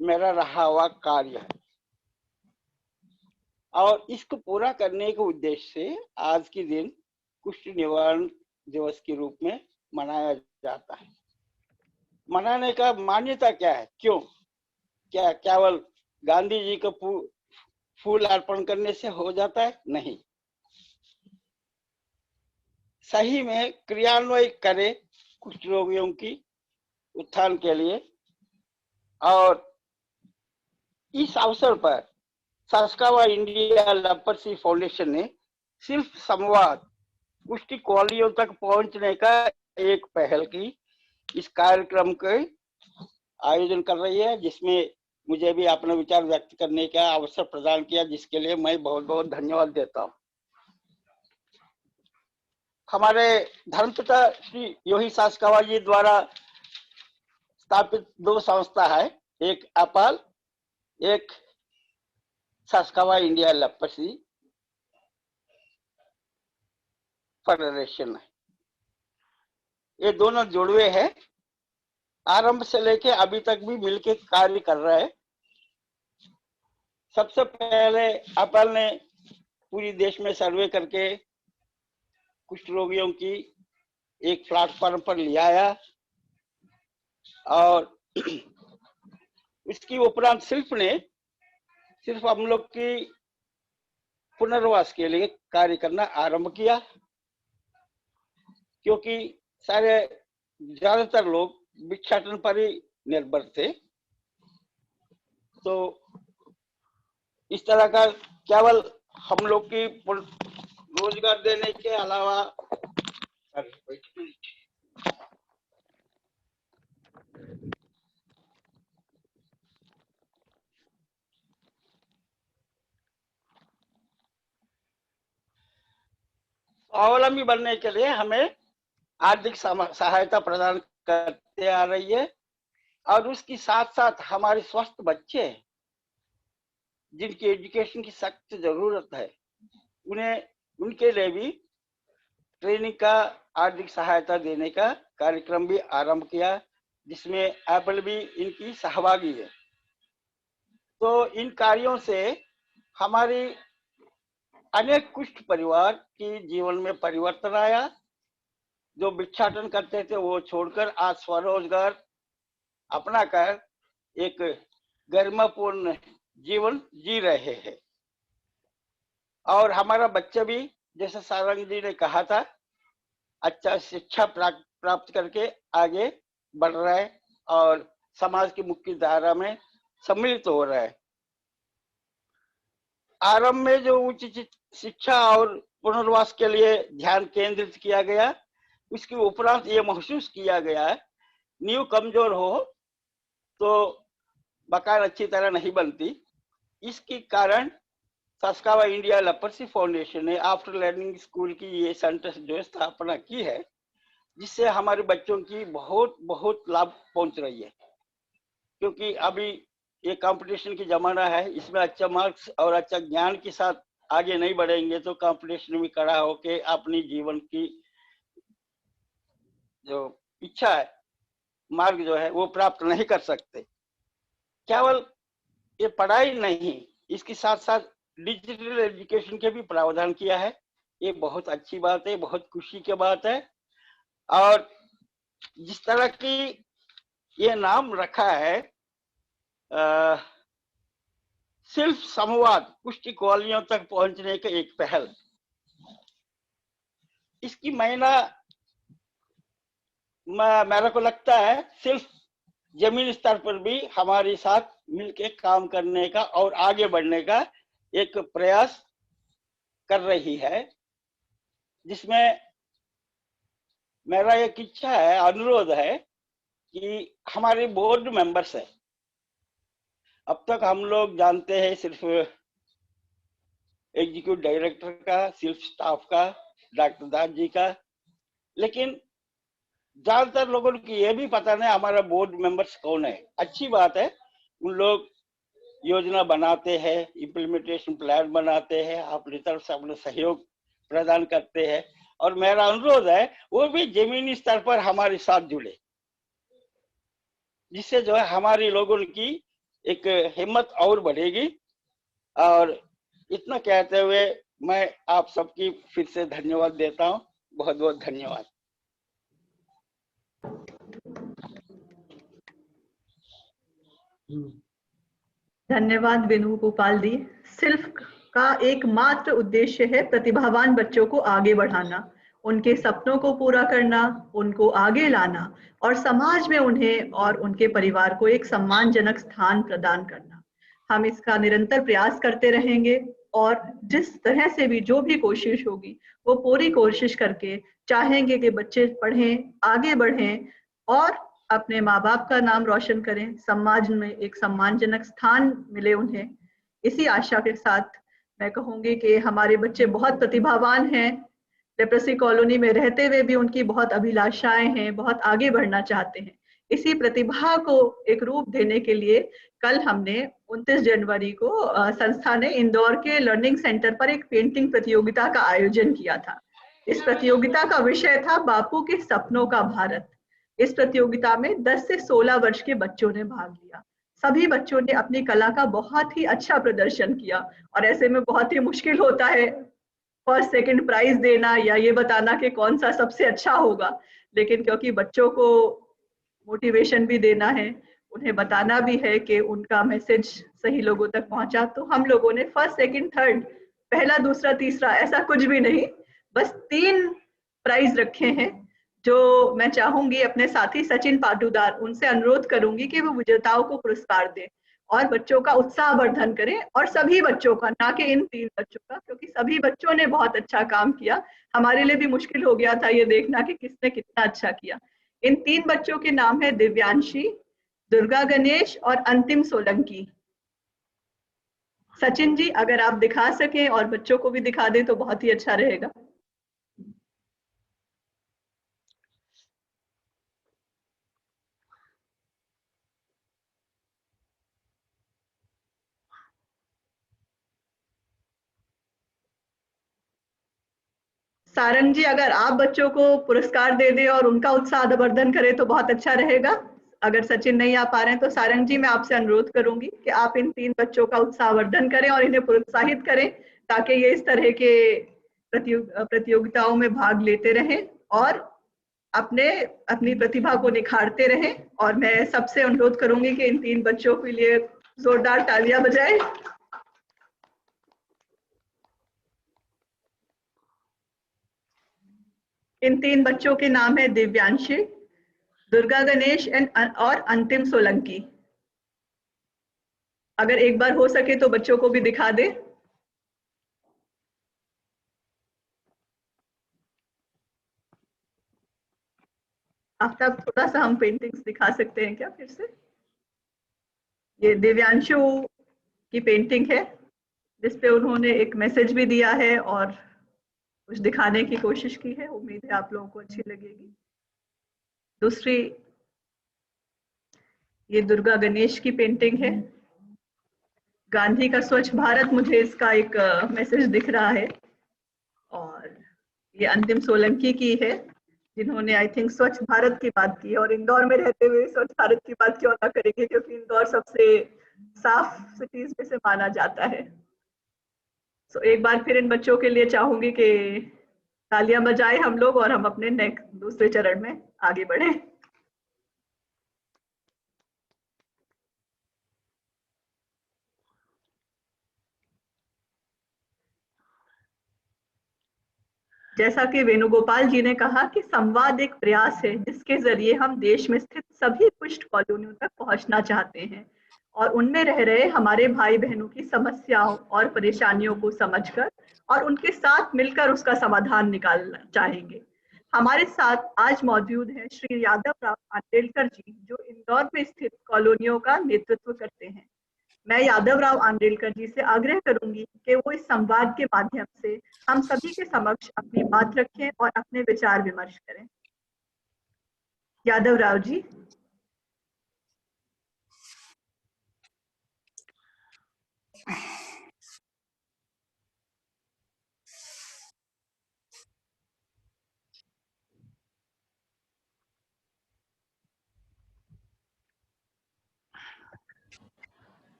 Speaker 10: मेरा रहा हुआ कार्य है, और इसको पूरा करने के उद्देश्य से आज के दिन कुष्ठ निवारण दिवस के रूप में मनाया जाता है। मनाने का मान्यता क्या है, क्यों? क्या केवल गांधी जी को फूल अर्पण करने से हो जाता है? नहीं, सही में क्रियान्वयन करे कुष्ठ रोगियों की उत्थान के लिए। और इस अवसर पर सासकावा इंडिया लेप्रेसी फाउंडेशन ने सिर्फ संवाद कुष्ठ कॉलोनियों तक पहुंचने का एक पहल की इस कार्यक्रम के आयोजन कर रही है, जिसमें मुझे भी अपना विचार व्यक्त करने का अवसर प्रदान किया, जिसके लिए मैं बहुत बहुत धन्यवाद देता हूँ। हमारे धर्मपिता श्री योही सासकावा जी द्वारा स्थापित दो संस्था है, एक एपल, एक सासकावा इंडिया लेप्रेसी फेडरेशन है। ये दोनों जुड़वे हैं, आरंभ से लेके अभी तक भी मिलके कार्य कर रहे हैं। सबसे पहले एपल ने पूरी देश में सर्वे करके कुष्ठ रोगियों की एक प्लेटफॉर्म पर ले आया, और इसकी उपरांत सिर्फ हम लोग की पुनर्वास के लिए कार्य करना आरंभ किया, क्योंकि ज्यादातर लोग भिक्षाटन पर ही निर्भर थे। तो इस तरह का केवल हम लोग की रोजगार देने के अलावा स्वावलंबी बनने के लिए हमें आर्थिक सहायता प्रदान करते आ रही है, और उसके साथ साथ हमारे स्वस्थ बच्चे जिनकी एजुकेशन की सख्त जरूरत है, उनके लिए भी ट्रेनिंग का आर्थिक सहायता देने का कार्यक्रम भी आरंभ किया, जिसमें एपल भी इनकी सहभागी है। तो इन कार्यों से हमारी अनेक कुष्ठ परिवार की जीवन में परिवर्तन आया। जो भिक्षाटन करते थे वो छोड़कर आज स्वरोजगार अपनाकर एक गरिमापूर्ण जीवन जी रहे हैं। और हमारा बच्चा भी, जैसे सारंग जी ने कहा था, अच्छा शिक्षा प्राप्त करके आगे बढ़ रहा है और समाज की मुख्य धारा में सम्मिलित हो रहा है। आरंभ में जो उच्च शिक्षा और पुनर्वास के लिए ध्यान केंद्रित किया गया, उसके उपरांत ये महसूस किया गया है, नींव कमजोर हो तो मकान अच्छी तरह नहीं बनती। इसके कारण सासकावा इंडिया लेप्रेसी फाउंडेशन ने आफ्टर लर्निंग स्कूल की ये सेंटर जो स्थापना की है, जिससे हमारे बच्चों की बहुत लाभ पहुंच रही है। क्योंकि अभी ये कंपटीशन की जमाना है, इसमें अच्छा मार्क्स और अच्छा ज्ञान के साथ आगे नहीं बढ़ेंगे तो कंपटीशन में खड़ा होके अपनी जीवन की जो इच्छा है, मार्ग जो है वो प्राप्त नहीं कर सकते। केवल ये पढ़ाई नहीं, इसके साथ साथ डिजिटल एजुकेशन के भी प्रावधान किया है। ये बहुत अच्छी बात है, बहुत खुशी की बात है। और जिस तरह की ये नाम रखा है सिर्फ संवाद पुष्टि कॉलोनियों तक पहुंचने का एक पहल, इसकी मायना मेरे को लगता है सिर्फ जमीन स्तर पर भी हमारे साथ मिलके काम करने का और आगे बढ़ने का एक प्रयास कर रही है, जिसमें मेरा एक इच्छा है, अनुरोध है कि हमारे बोर्ड मेंबर्स है, अब तक हम लोग जानते हैं सिर्फ एग्जीक्यूटिव डायरेक्टर का, सिर्फ स्टाफ का, डॉक्टर दास जी का, लेकिन ज्यादातर लोगों को ये भी पता नहीं हमारा बोर्ड मेंबर्स कौन है। अच्छी बात है, उन लोग योजना बनाते हैं, इम्प्लीमेंटेशन प्लान बनाते हैं, अपनी तरफ से अपना सहयोग प्रदान करते हैं, और मेरा अनुरोध है वो भी जमीनी स्तर पर हमारे साथ जुड़े, जिससे जो है हमारे लोगों की एक हिम्मत और बढ़ेगी। और इतना कहते हुए मैं आप सबकी फिर से धन्यवाद देता हूँ। बहुत बहुत धन्यवाद।
Speaker 1: धन्यवाद वेणु गोपाल दी। सिल्फ का एकमात्र उद्देश्य है प्रतिभावान बच्चों को आगे बढ़ाना, उनके सपनों को पूरा करना, उनको आगे लाना और समाज में उन्हें और उनके परिवार को एक सम्मानजनक स्थान प्रदान करना। हम इसका निरंतर प्रयास करते रहेंगे और जिस तरह से भी जो भी कोशिश होगी वो पूरी कोशिश करके चाहेंगे कि बच्चे पढ़ें, आगे बढ़ें और अपने माँ बाप का नाम रोशन करें, समाज में एक सम्मानजनक स्थान मिले उन्हें। इसी आशा के साथ मैं कहूंगी कि हमारे बच्चे बहुत प्रतिभावान हैं, लेप्रोसी कॉलोनी में रहते हुए भी उनकी बहुत अभिलाषाएं हैं, बहुत आगे बढ़ना चाहते हैं। इसी प्रतिभा को एक रूप देने के लिए कल हमने 29 जनवरी को संस्था ने इंदौर के लर्निंग सेंटर पर एक पेंटिंग प्रतियोगिता का आयोजन किया था। इस प्रतियोगिता का विषय था बापू के सपनों का भारत। इस प्रतियोगिता में 10 से 16 वर्ष के बच्चों ने भाग लिया। सभी बच्चों ने अपनी कला का बहुत ही अच्छा प्रदर्शन किया और ऐसे में बहुत ही मुश्किल होता है फर्स्ट सेकंड प्राइज देना या ये बताना कि कौन सा सबसे अच्छा होगा, लेकिन क्योंकि बच्चों को मोटिवेशन भी देना है, उन्हें बताना भी है कि उनका मैसेज सही लोगों तक पहुंचा, तो हम लोगों ने फर्स्ट सेकंड थर्ड, पहला दूसरा तीसरा ऐसा कुछ भी नहीं, बस 3 प्राइज रखे हैं, जो मैं चाहूंगी अपने साथी सचिन पाटूदार उनसे अनुरोध करूंगी कि वो विजेताओं को पुरस्कार दें और बच्चों का उत्साहवर्धन करें, और सभी बच्चों का, ना कि इन 3 बच्चों का, क्योंकि सभी बच्चों ने बहुत अच्छा काम किया। हमारे लिए भी मुश्किल हो गया था ये देखना कि किसने कितना अच्छा किया। इन 3 बच्चों के नाम है दिव्यांशी, दुर्गा गणेश और अंतिम सोलंकी। सचिन जी अगर आप दिखा सकें और बच्चों को भी दिखा दें तो बहुत ही अच्छा रहेगा। सारंग जी अगर आप बच्चों को पुरस्कार दे दें और उनका उत्साहवर्धन करें तो बहुत अच्छा रहेगा। अगर सचिन नहीं आ पा रहे हैं तो सारंग जी मैं आपसे अनुरोध करूंगी कि आप इन 3 बच्चों का उत्साहवर्धन करें और इन्हें प्रोत्साहित करें ताकि ये इस तरह के प्रतियोगिताओं में भाग लेते रहें और अपनी प्रतिभा को निखारते रहें। और मैं सबसे अनुरोध करूंगी कि इन 3 बच्चों के लिए जोरदार तालियां बजाएं। इन 3 बच्चों के नाम है दिव्यांशी, दुर्गा गणेश और अंतिम सोलंकी। अगर एक बार हो सके तो बच्चों को भी दिखा दे। आफ्ताब थोड़ा सा हम पेंटिंग्स दिखा सकते हैं क्या फिर से? ये दिव्यांशु की पेंटिंग है जिसपे उन्होंने एक मैसेज भी दिया है और कुछ दिखाने की कोशिश की है। उम्मीद है आप लोगों को अच्छी लगेगी। दूसरी ये दुर्गा गणेश की पेंटिंग है। गांधी का स्वच्छ भारत, मुझे इसका एक मैसेज दिख रहा है। और ये अंतिम सोलंकी की है जिन्होंने आई थिंक स्वच्छ भारत की बात की है, और इंदौर में रहते हुए स्वच्छ भारत की बात क्यों ना करेंगे, क्योंकि इंदौर सबसे साफ सिटीज में से माना जाता है। सो एक बार फिर इन बच्चों के लिए चाहूंगी कि तालियां बजाएं हम लोग और हम अपने नेक्स्ट दूसरे चरण में आगे बढ़े। जैसा कि वेणुगोपाल जी ने कहा कि संवाद एक प्रयास है जिसके जरिए हम देश में स्थित सभी कुष्ठ कॉलोनियों तक पहुंचना चाहते हैं और उनमें रह रहे हमारे भाई बहनों की समस्याओं और परेशानियों को समझकर और उनके साथ मिलकर उसका समाधान निकालना चाहेंगे। हमारे साथ आज मौजूद हैं श्री यादव राव आंडेलकर जी, जो इंदौर में स्थित कॉलोनियों का नेतृत्व करते हैं। मैं यादव राव आंडेलकर जी से आग्रह करूंगी कि वो इस संवाद के माध्यम से हम सभी के समक्ष अपनी बात रखें और अपने विचार विमर्श करें। यादव राव जी।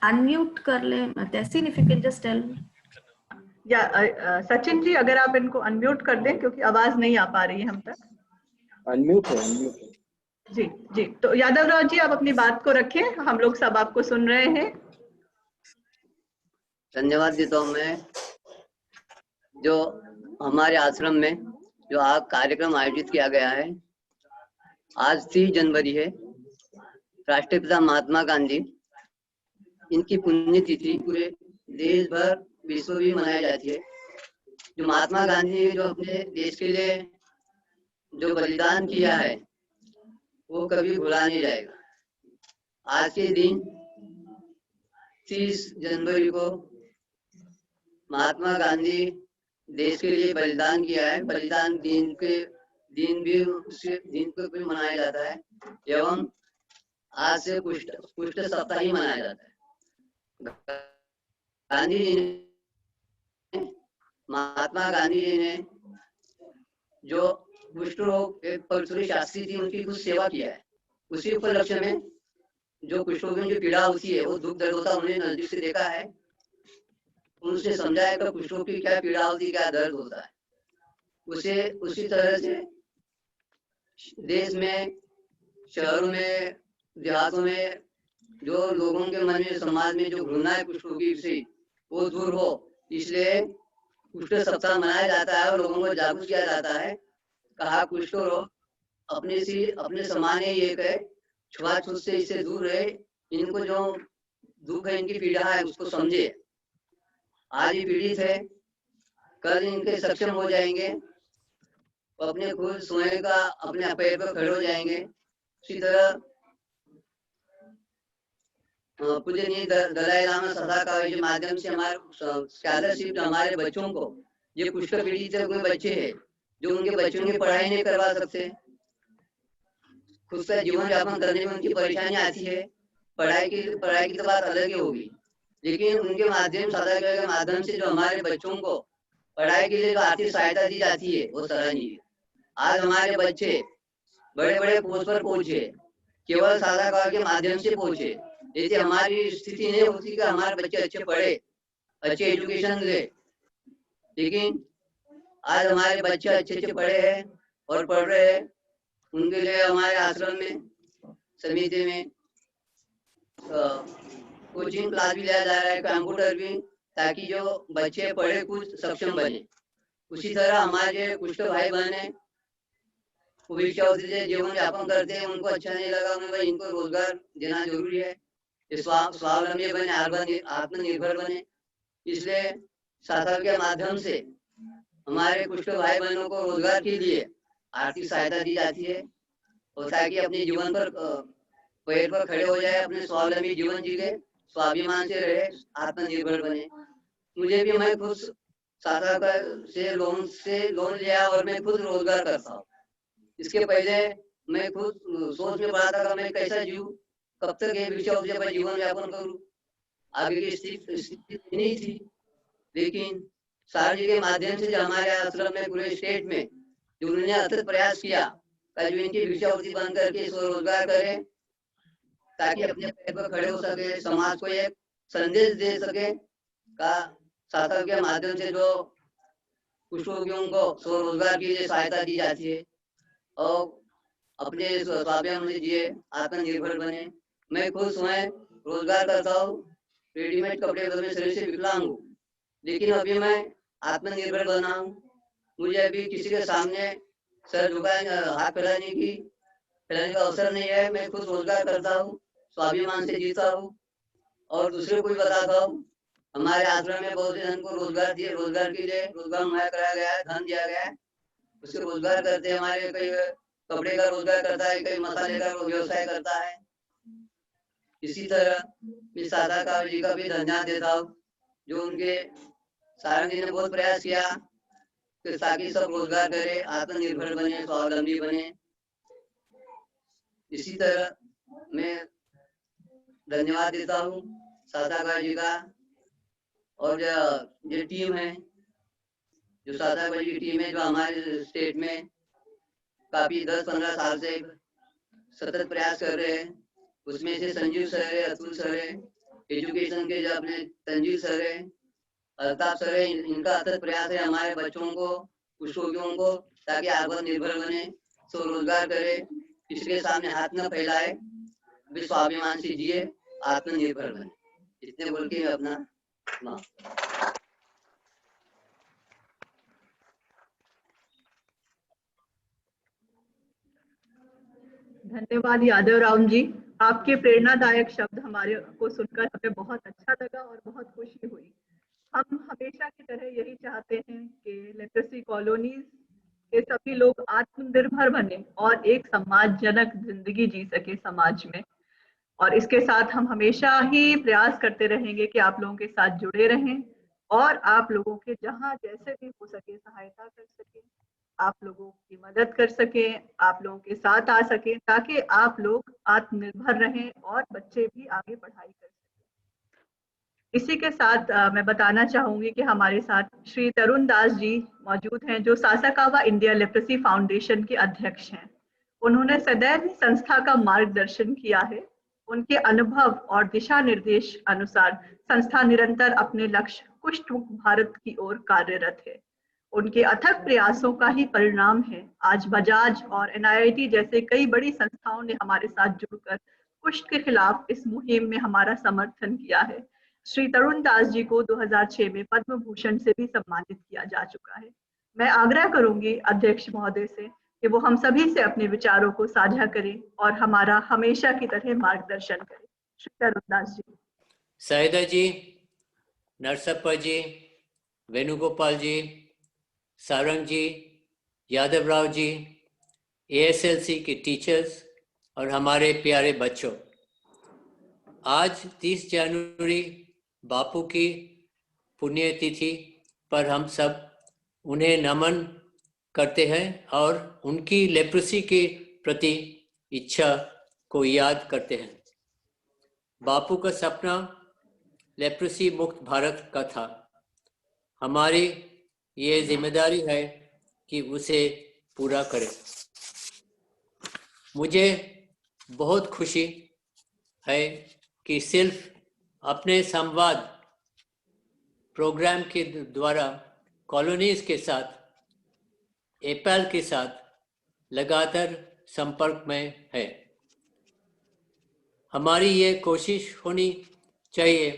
Speaker 12: अनम्यूट कर ले Tehseen, if you can just tell.
Speaker 1: या सचिन जी, अगर आप इनको अनम्यूट कर दें क्योंकि आवाज नहीं आ पा रही है हम तक।
Speaker 13: अनम्यूट है।
Speaker 1: जी जी, तो यादव राव जी आप अपनी बात को रखें, हम लोग सब आपको सुन रहे हैं।
Speaker 14: धन्यवाद देता हूँ मैं। जो हमारे आश्रम में जो आज कार्यक्रम आयोजित किया गया है, आज 30 जनवरी है, राष्ट्रपिता महात्मा गांधी, इनकी पुण्यतिथि पूरे देश भर विश्व भी मनाई जाती है। जो महात्मा गांधी ने जो अपने देश के लिए जो बलिदान किया है वो कभी भुला नहीं जाएगा। आज के दिन 30 जनवरी को महात्मा गांधी देश के लिए बलिदान किया है। बलिदान दिन भी उस दिन को भी मनाया जाता है एवं आज से कुष्ठ सप्ताह ही मनाया जाता है। गांधी जी ने, महात्मा गांधी जी ने जो कुष्ठ रोग एक परशुरी शास्त्री थी, उनकी कुछ सेवा किया है। उसी उपलक्ष्य में जो कुष्ठ रोग में जो पीड़ा होती है, वो दुख दर्द होता है, उन्हें नजदीक से देखा है, उनसे समझाया कि कुष्ठ रोग की क्या पीड़ा होती है, क्या दर्द होता है। उसे उसी तरह से देश में, शहरों में, देहातों में जो लोगों के मन में, समाज में जो घृणा है कुष्ठ रोगी से, वो दूर हो, इसलिए कुष्ठ सप्ताह मनाया जाता है और लोगों को जागरूक किया जाता है। कहा कुष्ठ रोग अपने समान ही एक है, छुआछूत से इससे दूर रहे, इनको जो दुख है, इनकी पीड़ा है, उसको समझे। आज ही पीड़ित है, कल इनके सक्षम हो जाएंगे, अपने खुद स्वयं का अपने पैर पर खड़े हो जाएंगे। इसी तरह पूजनीय दलाई लामा सदाकर्ता के माध्यम से हमारे स्कॉलरशिप हमारे बच्चों को, ये कुष्ठ पीड़ित कोई बच्चे हैं जो उनके बच्चों की पढ़ाई नहीं करवा सकते, खुद का जीवन यापन करने में उनकी परेशानी आती है। पढ़ाई की तो बात अलग ही होगी, लेकिन उनके माध्यम सदाकर्ता के माध्यम से जो हमारे बच्चों को पढ़ाई के लिए जो आर्थिक सहायता दी जाती है वो सराहनीय है। आज हमारे बच्चे बड़े बड़े पोस्ट पर पहुंचे केवल सदाकर्ता के माध्यम से पहुंचे। जैसे हमारी स्थिति नहीं होती कि हमारे बच्चे अच्छे पढ़े, अच्छे एजुकेशन ले, लेकिन आज हमारे बच्चे अच्छे पढ़े हैं और पढ़ रहे हैं। उनके लिए हमारे आश्रम में, समिति में कोचिंग क्लास भी लिया जा रहा है, कंप्यूटर भी, ताकि जो बच्चे पढ़े कुछ सक्षम बने। उसी तरह हमारे कुष्ठ भाई बहन है, भविष्य जीवन यापन करते हैं, उनको अच्छा नहीं लगा, उन्हें इनको रोजगार देना जरूरी है, स्वावलंबी बने, आत्मनिर्भर बने। इसलिए शासन के माध्यम से हमारे कुष्ठ भाई बहनों को रोजगार के लिए आर्थिक सहायता दी जाती है और ताकि अपने जीवन पर पैर पर खड़े हो जाए, अपने स्वावलंबी जीवन जी ले, स्वाभिमान से रहे, आत्मनिर्भर बने। मुझे भी, मैं खुद शासन से लोन लिया और मैं खुद रोजगार करता हूँ। इसके पहले मैं खुद सोच में पड़ा था कि मैं कैसा जीऊं, कब तक ये विषय पर जीवन यापन करूं। आगे की स्थिति नहीं थी, लेकिन सार जी के माध्यम से जो हमारे आश्रम में पूरे स्टेट में जो उन्होंने अथक प्रयास किया, जो इनकी भिक्षावृत्ति बंद करके इसको रोजगार करें ताकि अपने पैर पर खड़े हो सके, समाज को एक संदेश दे सके का सार्थक के माध्यम से जो कुछ रोगियों को स्वरोजगार के लिए सहायता दी जाती है और अपने स्वावलंबन जिए, आत्मनिर्भर बने। मैं खुद स्वयं रोजगार करता हूँ, रेडीमेड कपड़े में शरीर से विकलांग हूँ, लेकिन अभी मैं आत्मनिर्भर बना हूँ। मुझे अभी किसी के सामने सर झुकाने, हाथ फैलाने का अवसर नहीं है। मैं खुद रोजगार करता हूँ, स्वाभिमान से जीता हूँ और दूसरे को भी बताता हूँ। हमारे आश्रम में बहुत से जन को रोजगार के लिए रोजगार मुहैया कराया गया है, धन दिया गया है, उससे रोजगार करते हैं। हमारे कई कपड़े का रोजगार करता है, कई मसाले का व्यवसाय करता है। इसी तरह मैं सादा कावड़ जी का भी धन्यवाद देता हूँ, जो उनके सारंग जी ने बहुत प्रयास किया कि ताकि सब रोजगार करे, आत्मनिर्भर बने, स्वावलंबी बने। इसी तरह मैं धन्यवाद देता हूँ सादा कावड़ जी का और जो टीम है, जो सादा कावड़ जी की टीम है, जो हमारे स्टेट में काफी 10-15 साल से सतत प्रयास कर रहे हैं। उसमें से संजीव सर है, अतुल सर है, एजुकेशन के जो अपने तंजील सर है, अल्ताफ सर है, इनका अथक प्रयास है हमारे बच्चों को, कुछ रोगियों को, ताकि आत्मनिर्भर बने, स्वरोजगार करे, किसी के सामने हाथ न फैलाए, स्वाभिमान से जिए, आत्मनिर्भर बने। इतने बोल के अपना
Speaker 1: धन्यवाद यादव राम जी। आपके प्रेरणादायक शब्द हमारे को सुनकर हमें बहुत अच्छा लगा और बहुत खुशी हुई। हम हमेशा की तरह यही चाहते हैं कि लेप्रोसी कॉलोनीज के सभी लोग आत्मनिर्भर बने और एक सम्मानजनक जिंदगी जी सके समाज में। और इसके साथ हम हमेशा ही प्रयास करते रहेंगे कि आप लोगों के साथ जुड़े रहें और आप लोगों के जहां जैसे भी हो सके सहायता कर सके, आप लोगों की मदद कर सके, आप लोगों के साथ आ सके, ताकि आप लोग आत्मनिर्भर रहें और बच्चे भी आगे पढ़ाई कर सकें। इसी के साथ मैं बताना चाहूंगी कि हमारे साथ श्री तरुण दास जी मौजूद हैं, जो सासाकावा इंडिया लेप्रोसी फाउंडेशन के अध्यक्ष हैं। उन्होंने सदैव ही संस्था का मार्गदर्शन किया है। उनके अनुभव और दिशा निर्देश अनुसार संस्था निरंतर अपने लक्ष्य कुष्ठ मुक्त भारत की ओर कार्यरत है। उनके अथक प्रयासों का ही परिणाम है आज बजाज और NIIT जैसे कई बड़ी संस्थाओं ने हमारे साथ जुड़कर कुष्ठ के खिलाफ इस मुहिम में हमारा समर्थन किया है। श्री तरुण दास जी को 2006 में पद्म भूषण से भी सम्मानित किया जा चुका है। मैं आग्रह करूंगी अध्यक्ष महोदय से कि वो हम सभी से अपने विचारों को साझा करें और हमारा हमेशा की तरह मार्गदर्शन करें। श्री तरुण दास जी।
Speaker 15: साहिदा जी, नरसप्पा जी, वेणुगोपाल जी, सारंग जी, यादव राव जी, ASLC के टीचर्स और हमारे प्यारे बच्चों, आज 30 जनवरी बापू की पुण्यतिथि पर हम सब उन्हें नमन करते हैं और उनकी लेप्रोसी के प्रति इच्छा को याद करते हैं। बापू का सपना लेप्रोसी मुक्त भारत का था। हमारी ये जिम्मेदारी है कि उसे पूरा करें। मुझे बहुत खुशी है कि सिर्फ अपने संवाद प्रोग्राम के द्वारा कॉलोनीज के साथ, एपैल के साथ लगातार संपर्क में है। हमारी ये कोशिश होनी चाहिए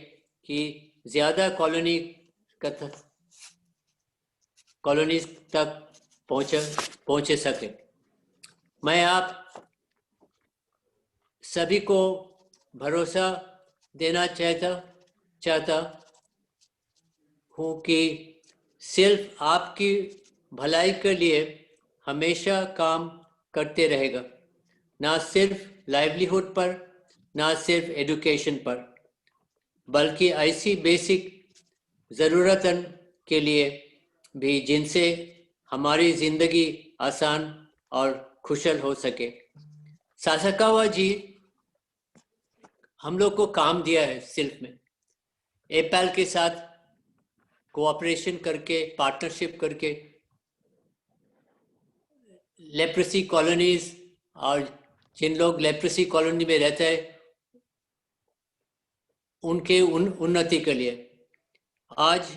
Speaker 15: कि ज़्यादा कॉलोनीज तक पहुँच सके। मैं आप सभी को भरोसा देना चाहता हूँ कि सिर्फ आपकी भलाई के लिए हमेशा काम करते रहेगा, ना सिर्फ लाइवलीहुड पर, ना सिर्फ एजुकेशन पर, बल्कि ऐसी बेसिक ज़रूरतन के लिए भी जिनसे हमारी ज़िंदगी आसान और खुशहाल हो सके। सासाकावा जी हम लोग को काम दिया है सिल्क में, एपैल के साथ कोऑपरेशन करके, पार्टनरशिप करके लेप्रोसी कॉलोनीज और जिन लोग लेप्रोसी कॉलोनी में रहते हैं उनके उन्नति के लिए। आज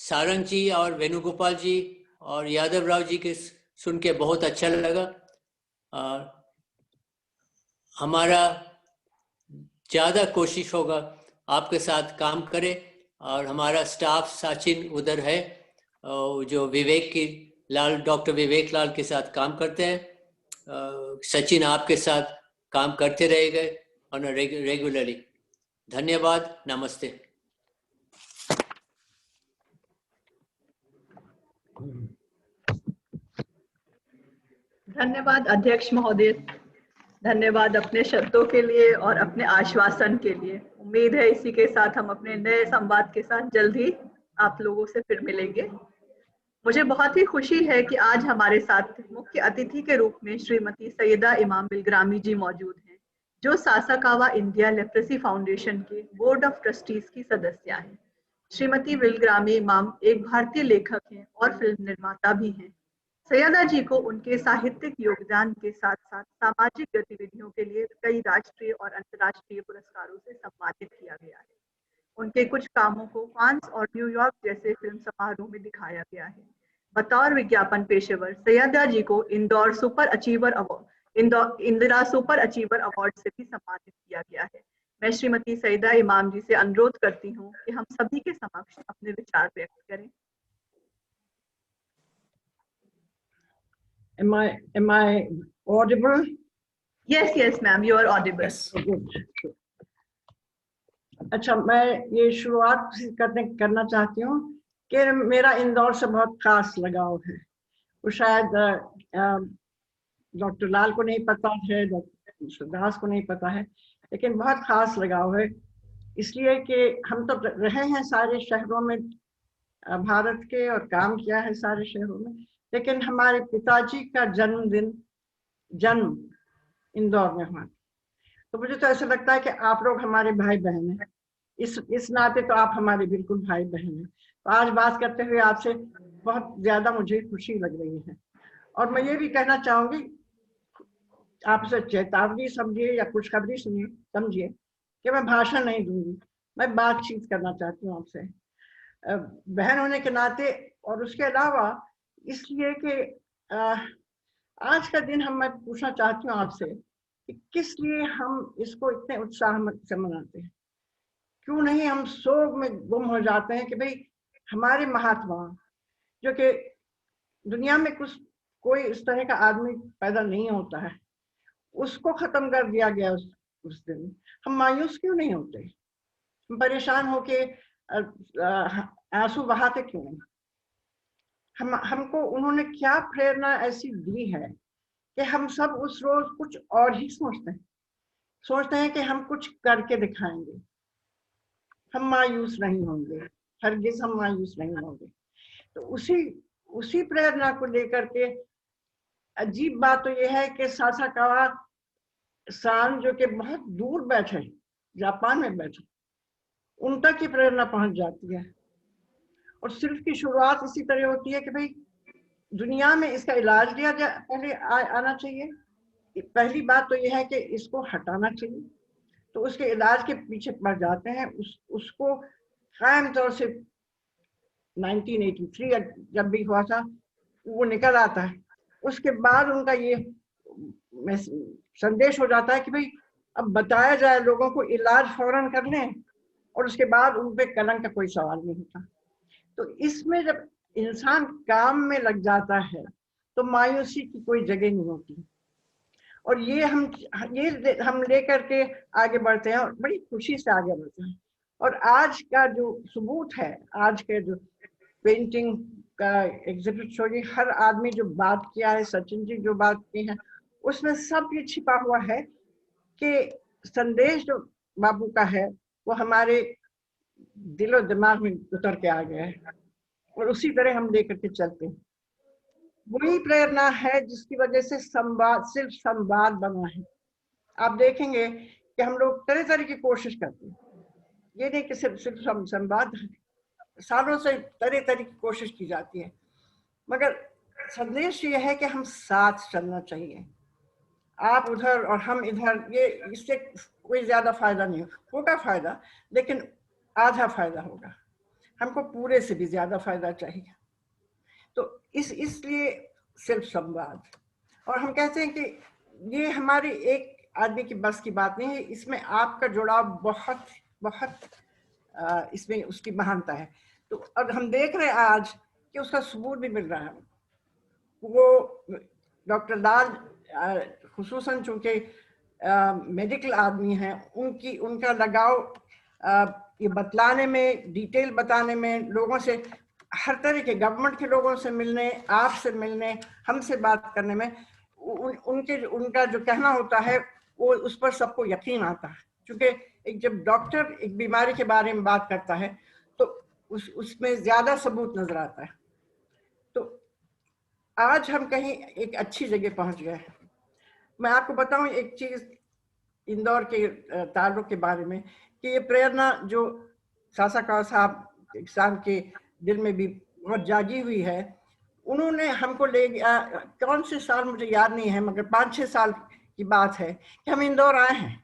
Speaker 15: सारंग जी और वेणुगोपाल जी और यादव राव जी के सुन के बहुत अच्छा लगा। और हमारा ज़्यादा कोशिश होगा आपके साथ काम करें। और हमारा स्टाफ सचिन उधर है जो डॉक्टर विवेक लाल के साथ काम करते हैं। सचिन आपके साथ काम करते रहेंगे और रेगुलरली। धन्यवाद, नमस्ते।
Speaker 1: धन्यवाद अध्यक्ष महोदय, धन्यवाद अपने शब्दों के लिए और अपने आश्वासन के लिए। उम्मीद है इसी के साथ हम अपने नए संवाद के साथ जल्द ही आप लोगों से फिर मिलेंगे। मुझे बहुत ही खुशी है कि आज हमारे साथ मुख्य अतिथि के रूप में श्रीमती सैयदा इमाम बिलग्रामी जी मौजूद हैं, जो सासाकावा इंडिया लेप्रेसी फाउंडेशन के बोर्ड ऑफ ट्रस्टीज की सदस्य हैं। श्रीमती बिलग्रामी इमाम एक भारतीय लेखक हैं और फिल्म निर्माता भी हैं। सैयदा जी को उनके साहित्यिक योगदान के साथ साथ सामाजिक गतिविधियों के लिए कई राष्ट्रीय और अंतर्राष्ट्रीय पुरस्कारों से सम्मानित किया गया है। उनके कुछ कामों को कांस और न्यूयॉर्क जैसे फिल्म समारोह में दिखाया गया है। बतौर विज्ञापन पेशेवर सैयदा जी को इंदिरा सुपर अचीवर अवार्ड से भी सम्मानित किया गया है। मैं श्रीमती सैयदा इमाम जी से अनुरोध करती हूँ कि हम सभी के समक्ष अपने विचार व्यक्त करें।
Speaker 16: Am I audible?
Speaker 1: Yes, ma'am, you are audible.
Speaker 16: Yes. Good. अच्छा, मैं ये शुरुआत करना चाहती हूँ कि मेरा इंदौर से बहुत खास लगाव है। वो शायद डॉक्टर लाल को नहीं पता है, डॉक्टर दास को नहीं पता है, लेकिन बहुत खास लगाव है। इसलिए कि हम तो रहे हैं सारे शहरों में भारत के और काम किया है सारे शहरों में, लेकिन हमारे पिताजी का जन्म इंदौर में हुआ। तो मुझे तो ऐसा लगता है कि आप लोग हमारे भाई बहन हैं। इस नाते तो आप हमारे बिल्कुल भाई बहन हैं। तो आज बात करते हुए आपसे बहुत ज्यादा मुझे खुशी लग रही है। और मैं ये भी कहना चाहूंगी, आपसे चेतावनी समझिए या खुशखबरी समझिए कि मैं भाषण नहीं दूंगी, मैं बातचीत करना चाहती हूँ आपसे बहन होने के नाते। और उसके अलावा इसलिए कि आज का दिन मैं पूछना चाहती हूँ आपसे कि किस लिए हम इसको इतने उत्साह से मनाते हैं। क्यों नहीं हम शोक में गुम हो जाते हैं कि भाई हमारे महात्मा, जो कि दुनिया में कोई इस तरह का आदमी पैदा नहीं होता है, उसको खत्म कर दिया गया उस दिन। हम मायूस क्यों नहीं होते? हम परेशान होके आंसू बहाते क्यों नहीं? हमको उन्होंने क्या प्रेरणा ऐसी दी है कि हम सब उस रोज कुछ और ही सोचते हैं कि हम कुछ करके दिखाएंगे। हम मायूस नहीं होंगे, हरगिज हम मायूस नहीं होंगे। तो उसी प्रेरणा को लेकर के अजीब बात तो यह है कि सासाकावा सान, जो कि बहुत दूर बैठे, जापान में बैठे, उन तक की प्रेरणा पहुंच जाती है। और सिर्फ की शुरुआत इसी तरह होती है कि भाई दुनिया में इसका इलाज लिया जाए, पहले आना चाहिए। पहली बात तो यह है कि इसको हटाना चाहिए, तो उसके इलाज के पीछे पड़ जाते हैं। उसको कायम तौर से 1983 जब भी हुआ था वो निकल आता है। उसके बाद उनका ये संदेश हो जाता है कि भाई अब बताया जाए लोगों को, इलाज फौरन कर लें और उसके बाद उन पे कलंक का कोई सवाल नहीं होता। तो इसमें जब इंसान काम में लग जाता है तो मायूसी की कोई जगह नहीं होती। और ये हम लेकर के आगे बढ़ते हैं और बड़ी खुशी से आगे बढ़ते हैं। और आज का जो सबूत है, आज के जो पेंटिंग का एग्जिबिट शो, ये हर आदमी जो बात किया है, सचिन जी जो बात की है, उसमें सब ये छिपा हुआ है कि संदेश जो बाबू का है वो हमारे दिलो दिमाग में उतर के आ गया है और उसी तरह हम लेकर के चलते हैं। वही प्रेरणा है जिसकी वजह से सिर्फ संवाद बना है। आप देखेंगे कि हम लोग तरह तरह की कोशिश करते हैं, ये नहीं कि सिर्फ संवाद, सालों से तरह तरह की कोशिश की जाती है, मगर संदेश ये है कि हम साथ चलना चाहिए। आप उधर और हम इधर, ये इससे कोई ज्यादा फायदा नहीं होगा, फायदा लेकिन आधा फायदा होगा। हमको पूरे से भी ज्यादा फायदा चाहिए। तो इसलिए सिर्फ संवाद। और हम कहते हैं कि ये हमारी एक आदमी की बस की बात नहीं है, इसमें आपका जुड़ाव बहुत बहुत इसमें उसकी महानता है। तो अब हम देख रहे हैं आज कि उसका सबूत भी मिल रहा है। वो डॉक्टर लाल खुसूसन चूंकि मेडिकल आदमी हैं, उनका लगाव ये बतलाने में, डिटेल बताने में, लोगों से हर तरह के गवर्नमेंट के लोगों से मिलने, आपसे मिलने, हमसे बात करने में उनका जो कहना होता है वो उस पर सबको यकीन आता है। क्योंकि एक जब डॉक्टर एक बीमारी के बारे में बात करता है तो उसमें ज्यादा सबूत नजर आता है। तो आज हम कहीं एक अच्छी जगह पहुंच गए हैं। मैं आपको बताऊं एक चीज इंदौर के ताल्लुक के बारे में कि ये प्रेरणा जो सासाकावा साहब किसान के दिल में भी बहुत जागी हुई है, उन्होंने हमको ले गया, कौन से साल मुझे याद नहीं है मगर 5-6 साल की बात है कि हम इंदौर आए हैं।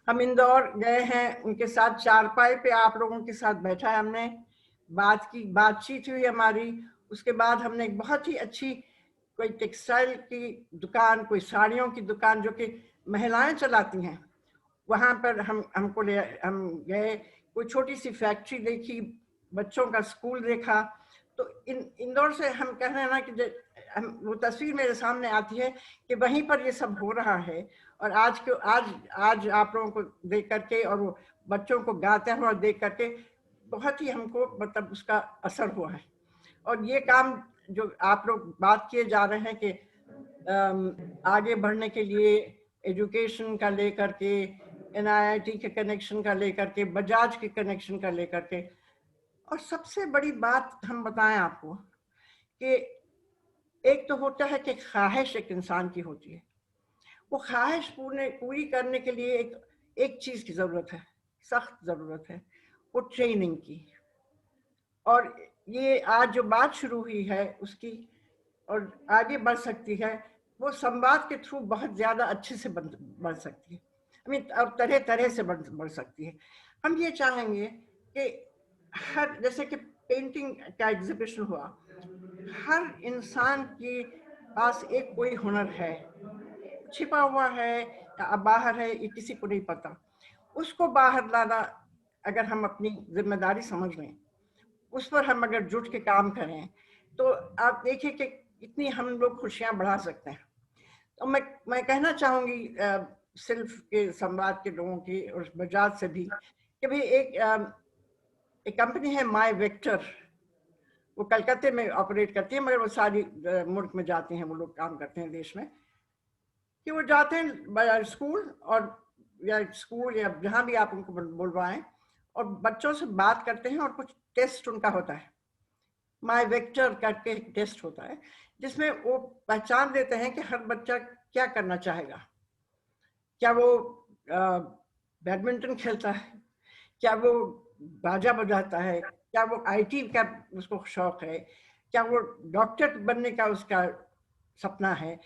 Speaker 16: हम इंदौर गए हैं, उनके साथ चारपाई पे आप लोगों के साथ बैठा है, हमने बातचीत हुई हमारी। उसके बाद हमने एक बहुत ही अच्छी कोई टेक्सटाइल की दुकान, कोई साड़ियों की दुकान जो कि महिलाएं चलाती हैं, वहाँ पर हम गए, कोई छोटी सी फैक्ट्री देखी, बच्चों का स्कूल देखा। तो इंदौर से हम कह रहे हैं ना कि वो तस्वीर मेरे सामने आती है कि वहीं पर ये सब हो रहा है। और आज आप लोगों को देख करके और वो बच्चों को गाते हुए देख करके बहुत ही हमको मतलब उसका असर हुआ है। और ये काम जो आप लोग बात किए जा रहे हैं कि आगे बढ़ने के लिए एजुकेशन का लेकर के, NIIT के कनेक्शन का लेकर के, बजाज के कनेक्शन का लेकर के, और सबसे बड़ी बात हम बताएं आपको कि एक तो होता है कि ख्वाहिश एक इंसान की होती है, वो ख्वाहिश पूरी करने के लिए एक चीज की जरूरत है, सख्त जरूरत है, वो ट्रेनिंग की। और ये आज जो बात शुरू हुई है उसकी और आगे बढ़ सकती है, वो संवाद के थ्रू बहुत ज्यादा अच्छे से बढ़ सकती है, और तरह तरह से बढ़ सकती है। हम ये चाहेंगे कि हर, जैसे कि पेंटिंग का एग्जीबिशन हुआ, हर इंसान के पास एक कोई हुनर है, छिपा हुआ है या बाहर है, ये किसी को नहीं पता। उसको बाहर लाना अगर हम अपनी जिम्मेदारी समझ लें, उस पर हम अगर जुट के काम करें, तो आप देखिए कि इतनी हम लोग खुशियां बढ़ा सकते हैं। तो मैं कहना चाहूंगी सिर्फ के संवाद के लोगों की और बजाज से भी कि भाई एक कंपनी है माई वेक्टर, वो कलकत्ते में ऑपरेट करती है मगर वो सारी मुल्क में जाते हैं, वो लोग काम करते हैं देश में, कि वो जाते हैं स्कूल या जहाँ भी आप उनको बुलवाएं और बच्चों से बात करते हैं, और कुछ टेस्ट उनका होता है, माई वेक्टर करके टेस्ट होता है, जिसमें वो पहचान देते हैं कि हर बच्चा क्या करना चाहेगा। क्या वो बैडमिंटन खेलता है, क्या वो बाजा बजाता है, क्या वो IT का उसको शौक है, क्या वो डॉक्टर बनने का उसका सपना है।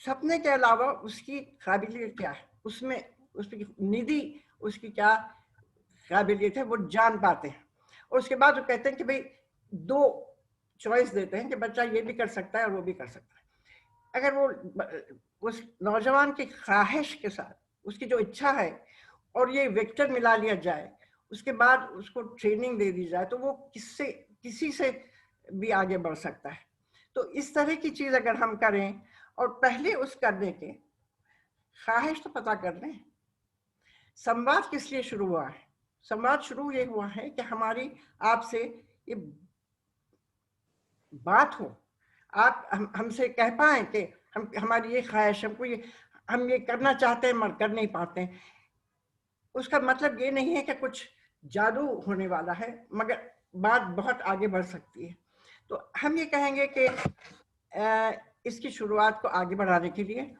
Speaker 16: सपने के अलावा उसकी काबिलियत क्या है, उसमें उसकी निधि, उसकी क्या काबिलियत है, वो जान पाते हैं। और उसके बाद वो कहते हैं कि भाई 2 चॉइस देते हैं कि बच्चा ये भी कर सकता है और वो भी कर सकता है। अगर वो उस नौजवान की ख्वाहिश के साथ उसकी जो इच्छा है और ये वेक्टर मिला लिया जाए, उसके बाद उसको ट्रेनिंग दे दी जाए, तो वो किसी से भी आगे बढ़ सकता है। तो इस तरह की चीज अगर हम करें, और पहले उस करने के ख्वाहिश तो पता कर लें। संवाद किस लिए शुरू हुआ है? संवाद शुरू ये हुआ है कि हमारी आपसे ये बात हो, आप हमसे कह पाए कि हमारी ये ख्वाहिश, हम ये करना चाहते हैं मगर कर नहीं पाते हैं। उसका मतलब ये नहीं है कि कुछ जादू होने वाला है, मगर बात बहुत आगे बढ़ सकती है। तो हम ये कहेंगे कि इसकी शुरुआत को आगे बढ़ाने के लिए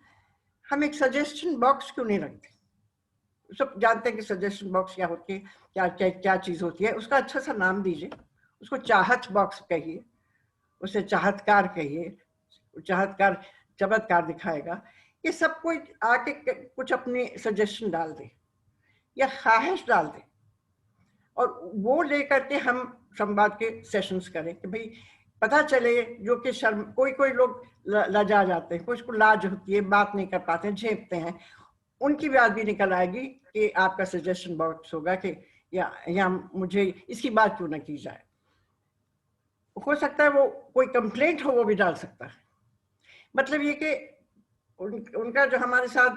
Speaker 16: हम एक सजेशन बॉक्स क्यों नहीं रखते। सब जानते हैं कि सजेशन बॉक्स क्या होती है, क्या चीज़ होती है। उसका अच्छा सा नाम दीजिए, उसको चाहत बॉक्स कहिए, उसे चाहतकार कहिए, चाहतकार चमत्कार दिखाएगा। ये सब कोई आके कुछ अपनी सजेशन डाल दे या ख्वाहिश डाल दे, और वो लेकर के हम संवाद के सेशंस करें कि भाई पता चले, जो कि शर्म, कोई लोग लजा जाते हैं, कुछ को लाज होती है, बात नहीं कर पाते हैं, झेपते हैं, उनकी बात भी निकल आएगी कि आपका सजेशन बॉक्स होगा कि या मुझे इसकी बात क्यों ना की जाए। हो सकता है वो कोई कंप्लेंट हो वो भी डाल सकता है। मतलब ये कि उनका जो हमारे साथ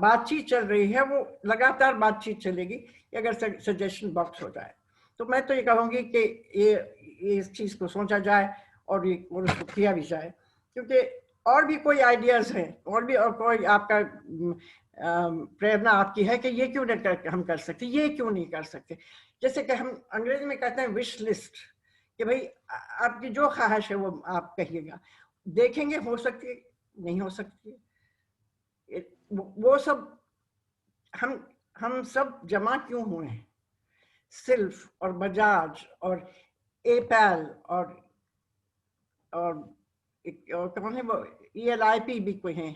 Speaker 16: बातचीत चल रही है वो लगातार बातचीत चलेगी अगर सजेशन बॉक्स हो जाए। तो मैं तो ये कहूँगी कि ये इस चीज़ को सोचा जाए और उसको किया भी जाए, क्योंकि और भी कोई आइडियाज़ हैं, और कोई आपका प्रेरणा आपकी है कि ये क्यों नहीं हम कर सकते, ये क्यों नहीं कर सकते। जैसे कि हम अंग्रेजी में कहते हैं विश लिस्ट, कि भाई आपकी जो ख्वाहिश है वो आप कहिएगा, देखेंगे, हो सकती है नहीं हो सकती है, वो सब हम सब जमा क्यों हुए हैं। सिल्फ और बजाज और एपैल और कौन है वो, ELIP भी कोई है,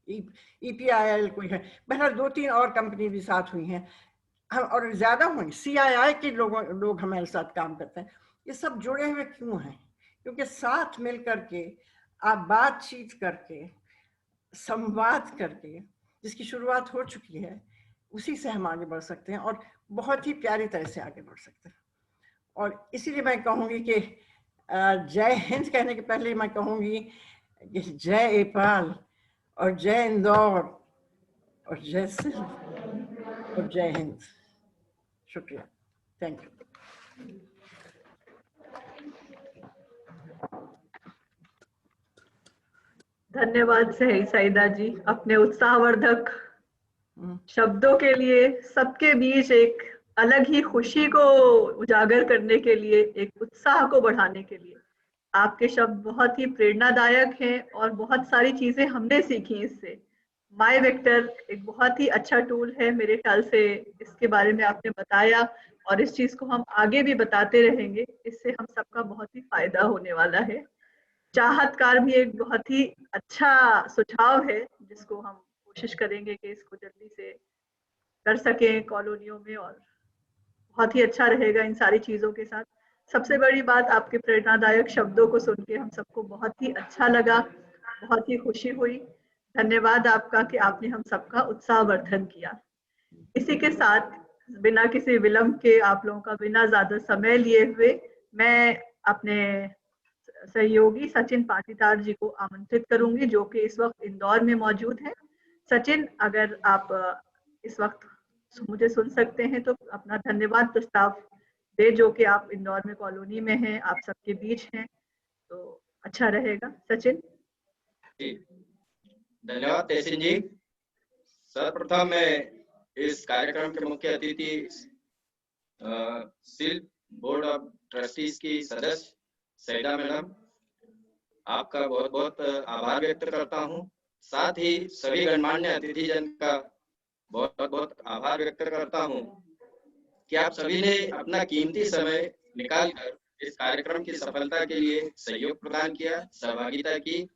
Speaker 16: EPIL कोई है, बहरहाल 2-3 और कंपनी भी साथ हुई हैं, हम और ज्यादा हुई, CII के लोग हमारे साथ काम करते हैं। ये सब जुड़े हुए क्यों हैं? क्योंकि साथ मिल करके आप बातचीत करके, संवाद करके, जिसकी शुरुआत हो चुकी है, उसी से हम आगे बढ़ सकते हैं और बहुत ही प्यारी तरह से आगे बढ़ सकते हैं। और इसीलिए मैं कहूँगी कि जय हिंद कहने के पहले मैं कहूँगी कि जय एपाल और जय इंदौर और जय सिंध और जय हिंद। शुक्रिया, थैंक यू।
Speaker 1: धन्यवाद साइदा जी, अपने उत्साहवर्धक शब्दों के लिए, सबके बीच एक अलग ही खुशी को उजागर करने के लिए, एक उत्साह को बढ़ाने के लिए। आपके शब्द बहुत ही प्रेरणादायक हैं और बहुत सारी चीजें हमने सीखी इससे। माई वेक्टर एक बहुत ही अच्छा टूल है मेरे ख्याल से, इसके बारे में आपने बताया और इस चीज को हम आगे भी बताते रहेंगे, इससे हम सबका बहुत ही फायदा होने वाला है। चाहतकार भी एक बहुत ही अच्छा सुझाव है जिसको हम कोशिश करेंगे कि इसको जल्दी से कर सकें कॉलोनियों में, और बहुत ही अच्छा रहेगा इन सारी चीजों के साथ। सबसे बड़ी बात, आपके प्रेरणादायक शब्दों को सुन के हम सबको बहुत ही अच्छा लगा, बहुत ही खुशी हुई। धन्यवाद आपका कि आपने हम सबका उत्साहवर्धन किया। इसी के साथ बिना किसी विलंब के, आप लोगों का बिना ज्यादा समय लिए हुए, मैं अपने सहयोगी सचिन पाटीदार जी को आमंत्रित करूंगी, जो कि इस वक्त इंदौर में मौजूद हैं। सचिन, अगर आप इस वक्त मुझे सुन सकते हैं तो अपना धन्यवाद प्रस्ताव दे, जो कि आप इंदौर में कॉलोनी में हैं, आप सबके बीच हैं, तो अच्छा रहेगा। सचिन
Speaker 17: जी, धन्यवाद तेसिन जी। सर्वप्रथम मैं इस कार्यक्रम के मुख्य अतिथि सिल्फ बोर्ड ऑफ ट्रस्टीज की सदस्य सईदा मैडम, आपका बहुत बहुत आभार व्यक्त करता हूं। साथ ही सभी गणमान्य अतिथिजन का बहुत बहुत आभार व्यक्त करता हूं कि आप सभी ने अपना कीमती समय निकालकर इस कार्यक्रम की सफलता के लिए सहयोग प्रदान किया, सहभागिता की।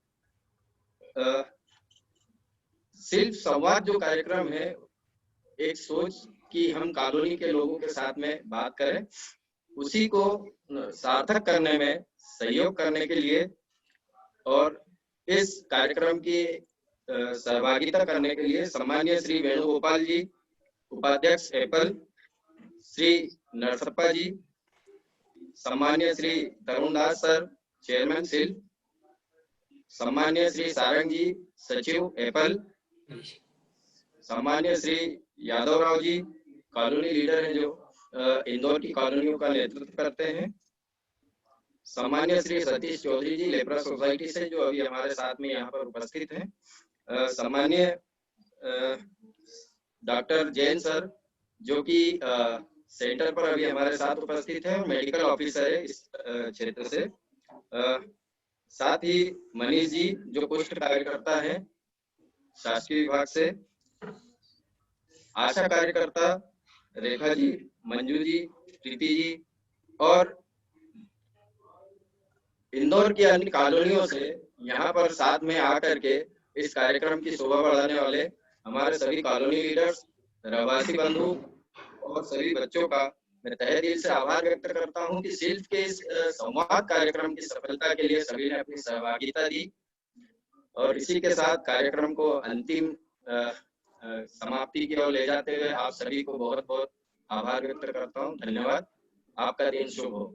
Speaker 17: सिर्फ संवाद जो कार्यक्रम है, एक सोच कि हम कॉलोनी के लोगों के साथ में बात करें, उसी को सार्थक करने में सहयोग करने के लिए और इस कार्यक्रम की सहभागिता करने के लिए सम्मानीय श्री वेणुगोपाल जी, उपाध्यक्ष एपल, श्री नरसप्पा जी, सम्मानीय श्री तरुण दास सर, चेयरमैन सिल, सम्मानीय श्री सारंग जी, सचिव एपल, सम्मानीय श्री यादव राव जी, कॉलोनी लीडर हैं जो इंदौर की कॉलोनियों का नेतृत्व करते हैं, सम्मानीय श्री सतीश चौधरी जी, लेप्रा सोसाइटी से, जो अभी हमारे साथ में यहाँ पर उपस्थित हैं, सम्मानीय डॉक्टर जैन सर, जो कि सेंटर पर अभी हमारे साथ उपस्थित है और मेडिकल ऑफिसर है इस क्षेत्र से, साथ ही मनीष जी, जो कुष्ठ कार्यकर्ता है शासकीय विभाग से, आशा कार्यकर्ता रेखा जी, मंजू जी, प्रीति जी, और इंदौर की अन्य कॉलोनियों से यहाँ पर साथ में आकर के इस कार्यक्रम की शोभा बढ़ाने वाले हमारे सभी कॉलोनी लीडर्स, रहवासी बंधु और सभी बच्चों का मैं तहे दिल से आभार व्यक्त करता हूं कि सिल्फ के इस संवाद कार्यक्रम की सफलता के लिए सभी ने अपनी सहभागिता दी। और इसी के साथ कार्यक्रम को अंतिम समाप्ति की ओर ले जाते हुए आप सभी को बहुत बहुत आभार व्यक्त करता हूं। धन्यवाद। आपका दिन शुभ हो।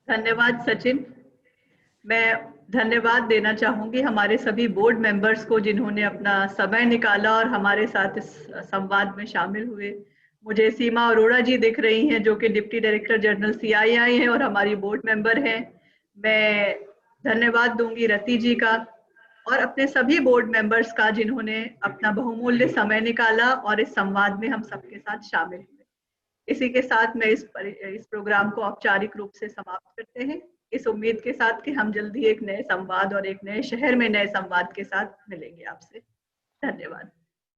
Speaker 1: धन्यवाद सचिन। मैं धन्यवाद देना चाहूंगी हमारे सभी बोर्ड मेंबर्स को जिन्होंने अपना समय निकाला और हमारे साथ इस संवाद में शामिल हुए। मुझे सीमा अरोड़ा जी दिख रही हैं जो कि डिप्टी डायरेक्टर जनरल CII हैं और हमारी बोर्ड मेंबर हैं। मैं धन्यवाद दूंगी रति जी का और अपने सभी बोर्ड मेंबर्स का जिन्होंने अपना बहुमूल्य समय निकाला और इस संवाद में हम सबके साथ शामिल हुए। इसी के साथ मैं इस प्रोग्राम को औपचारिक रूप से समाप्त करते हैं, इस उम्मीद के साथ कि हम जल्दी एक नए संवाद और एक नए शहर में नए संवाद के साथ मिलेंगे आपसे। धन्यवाद।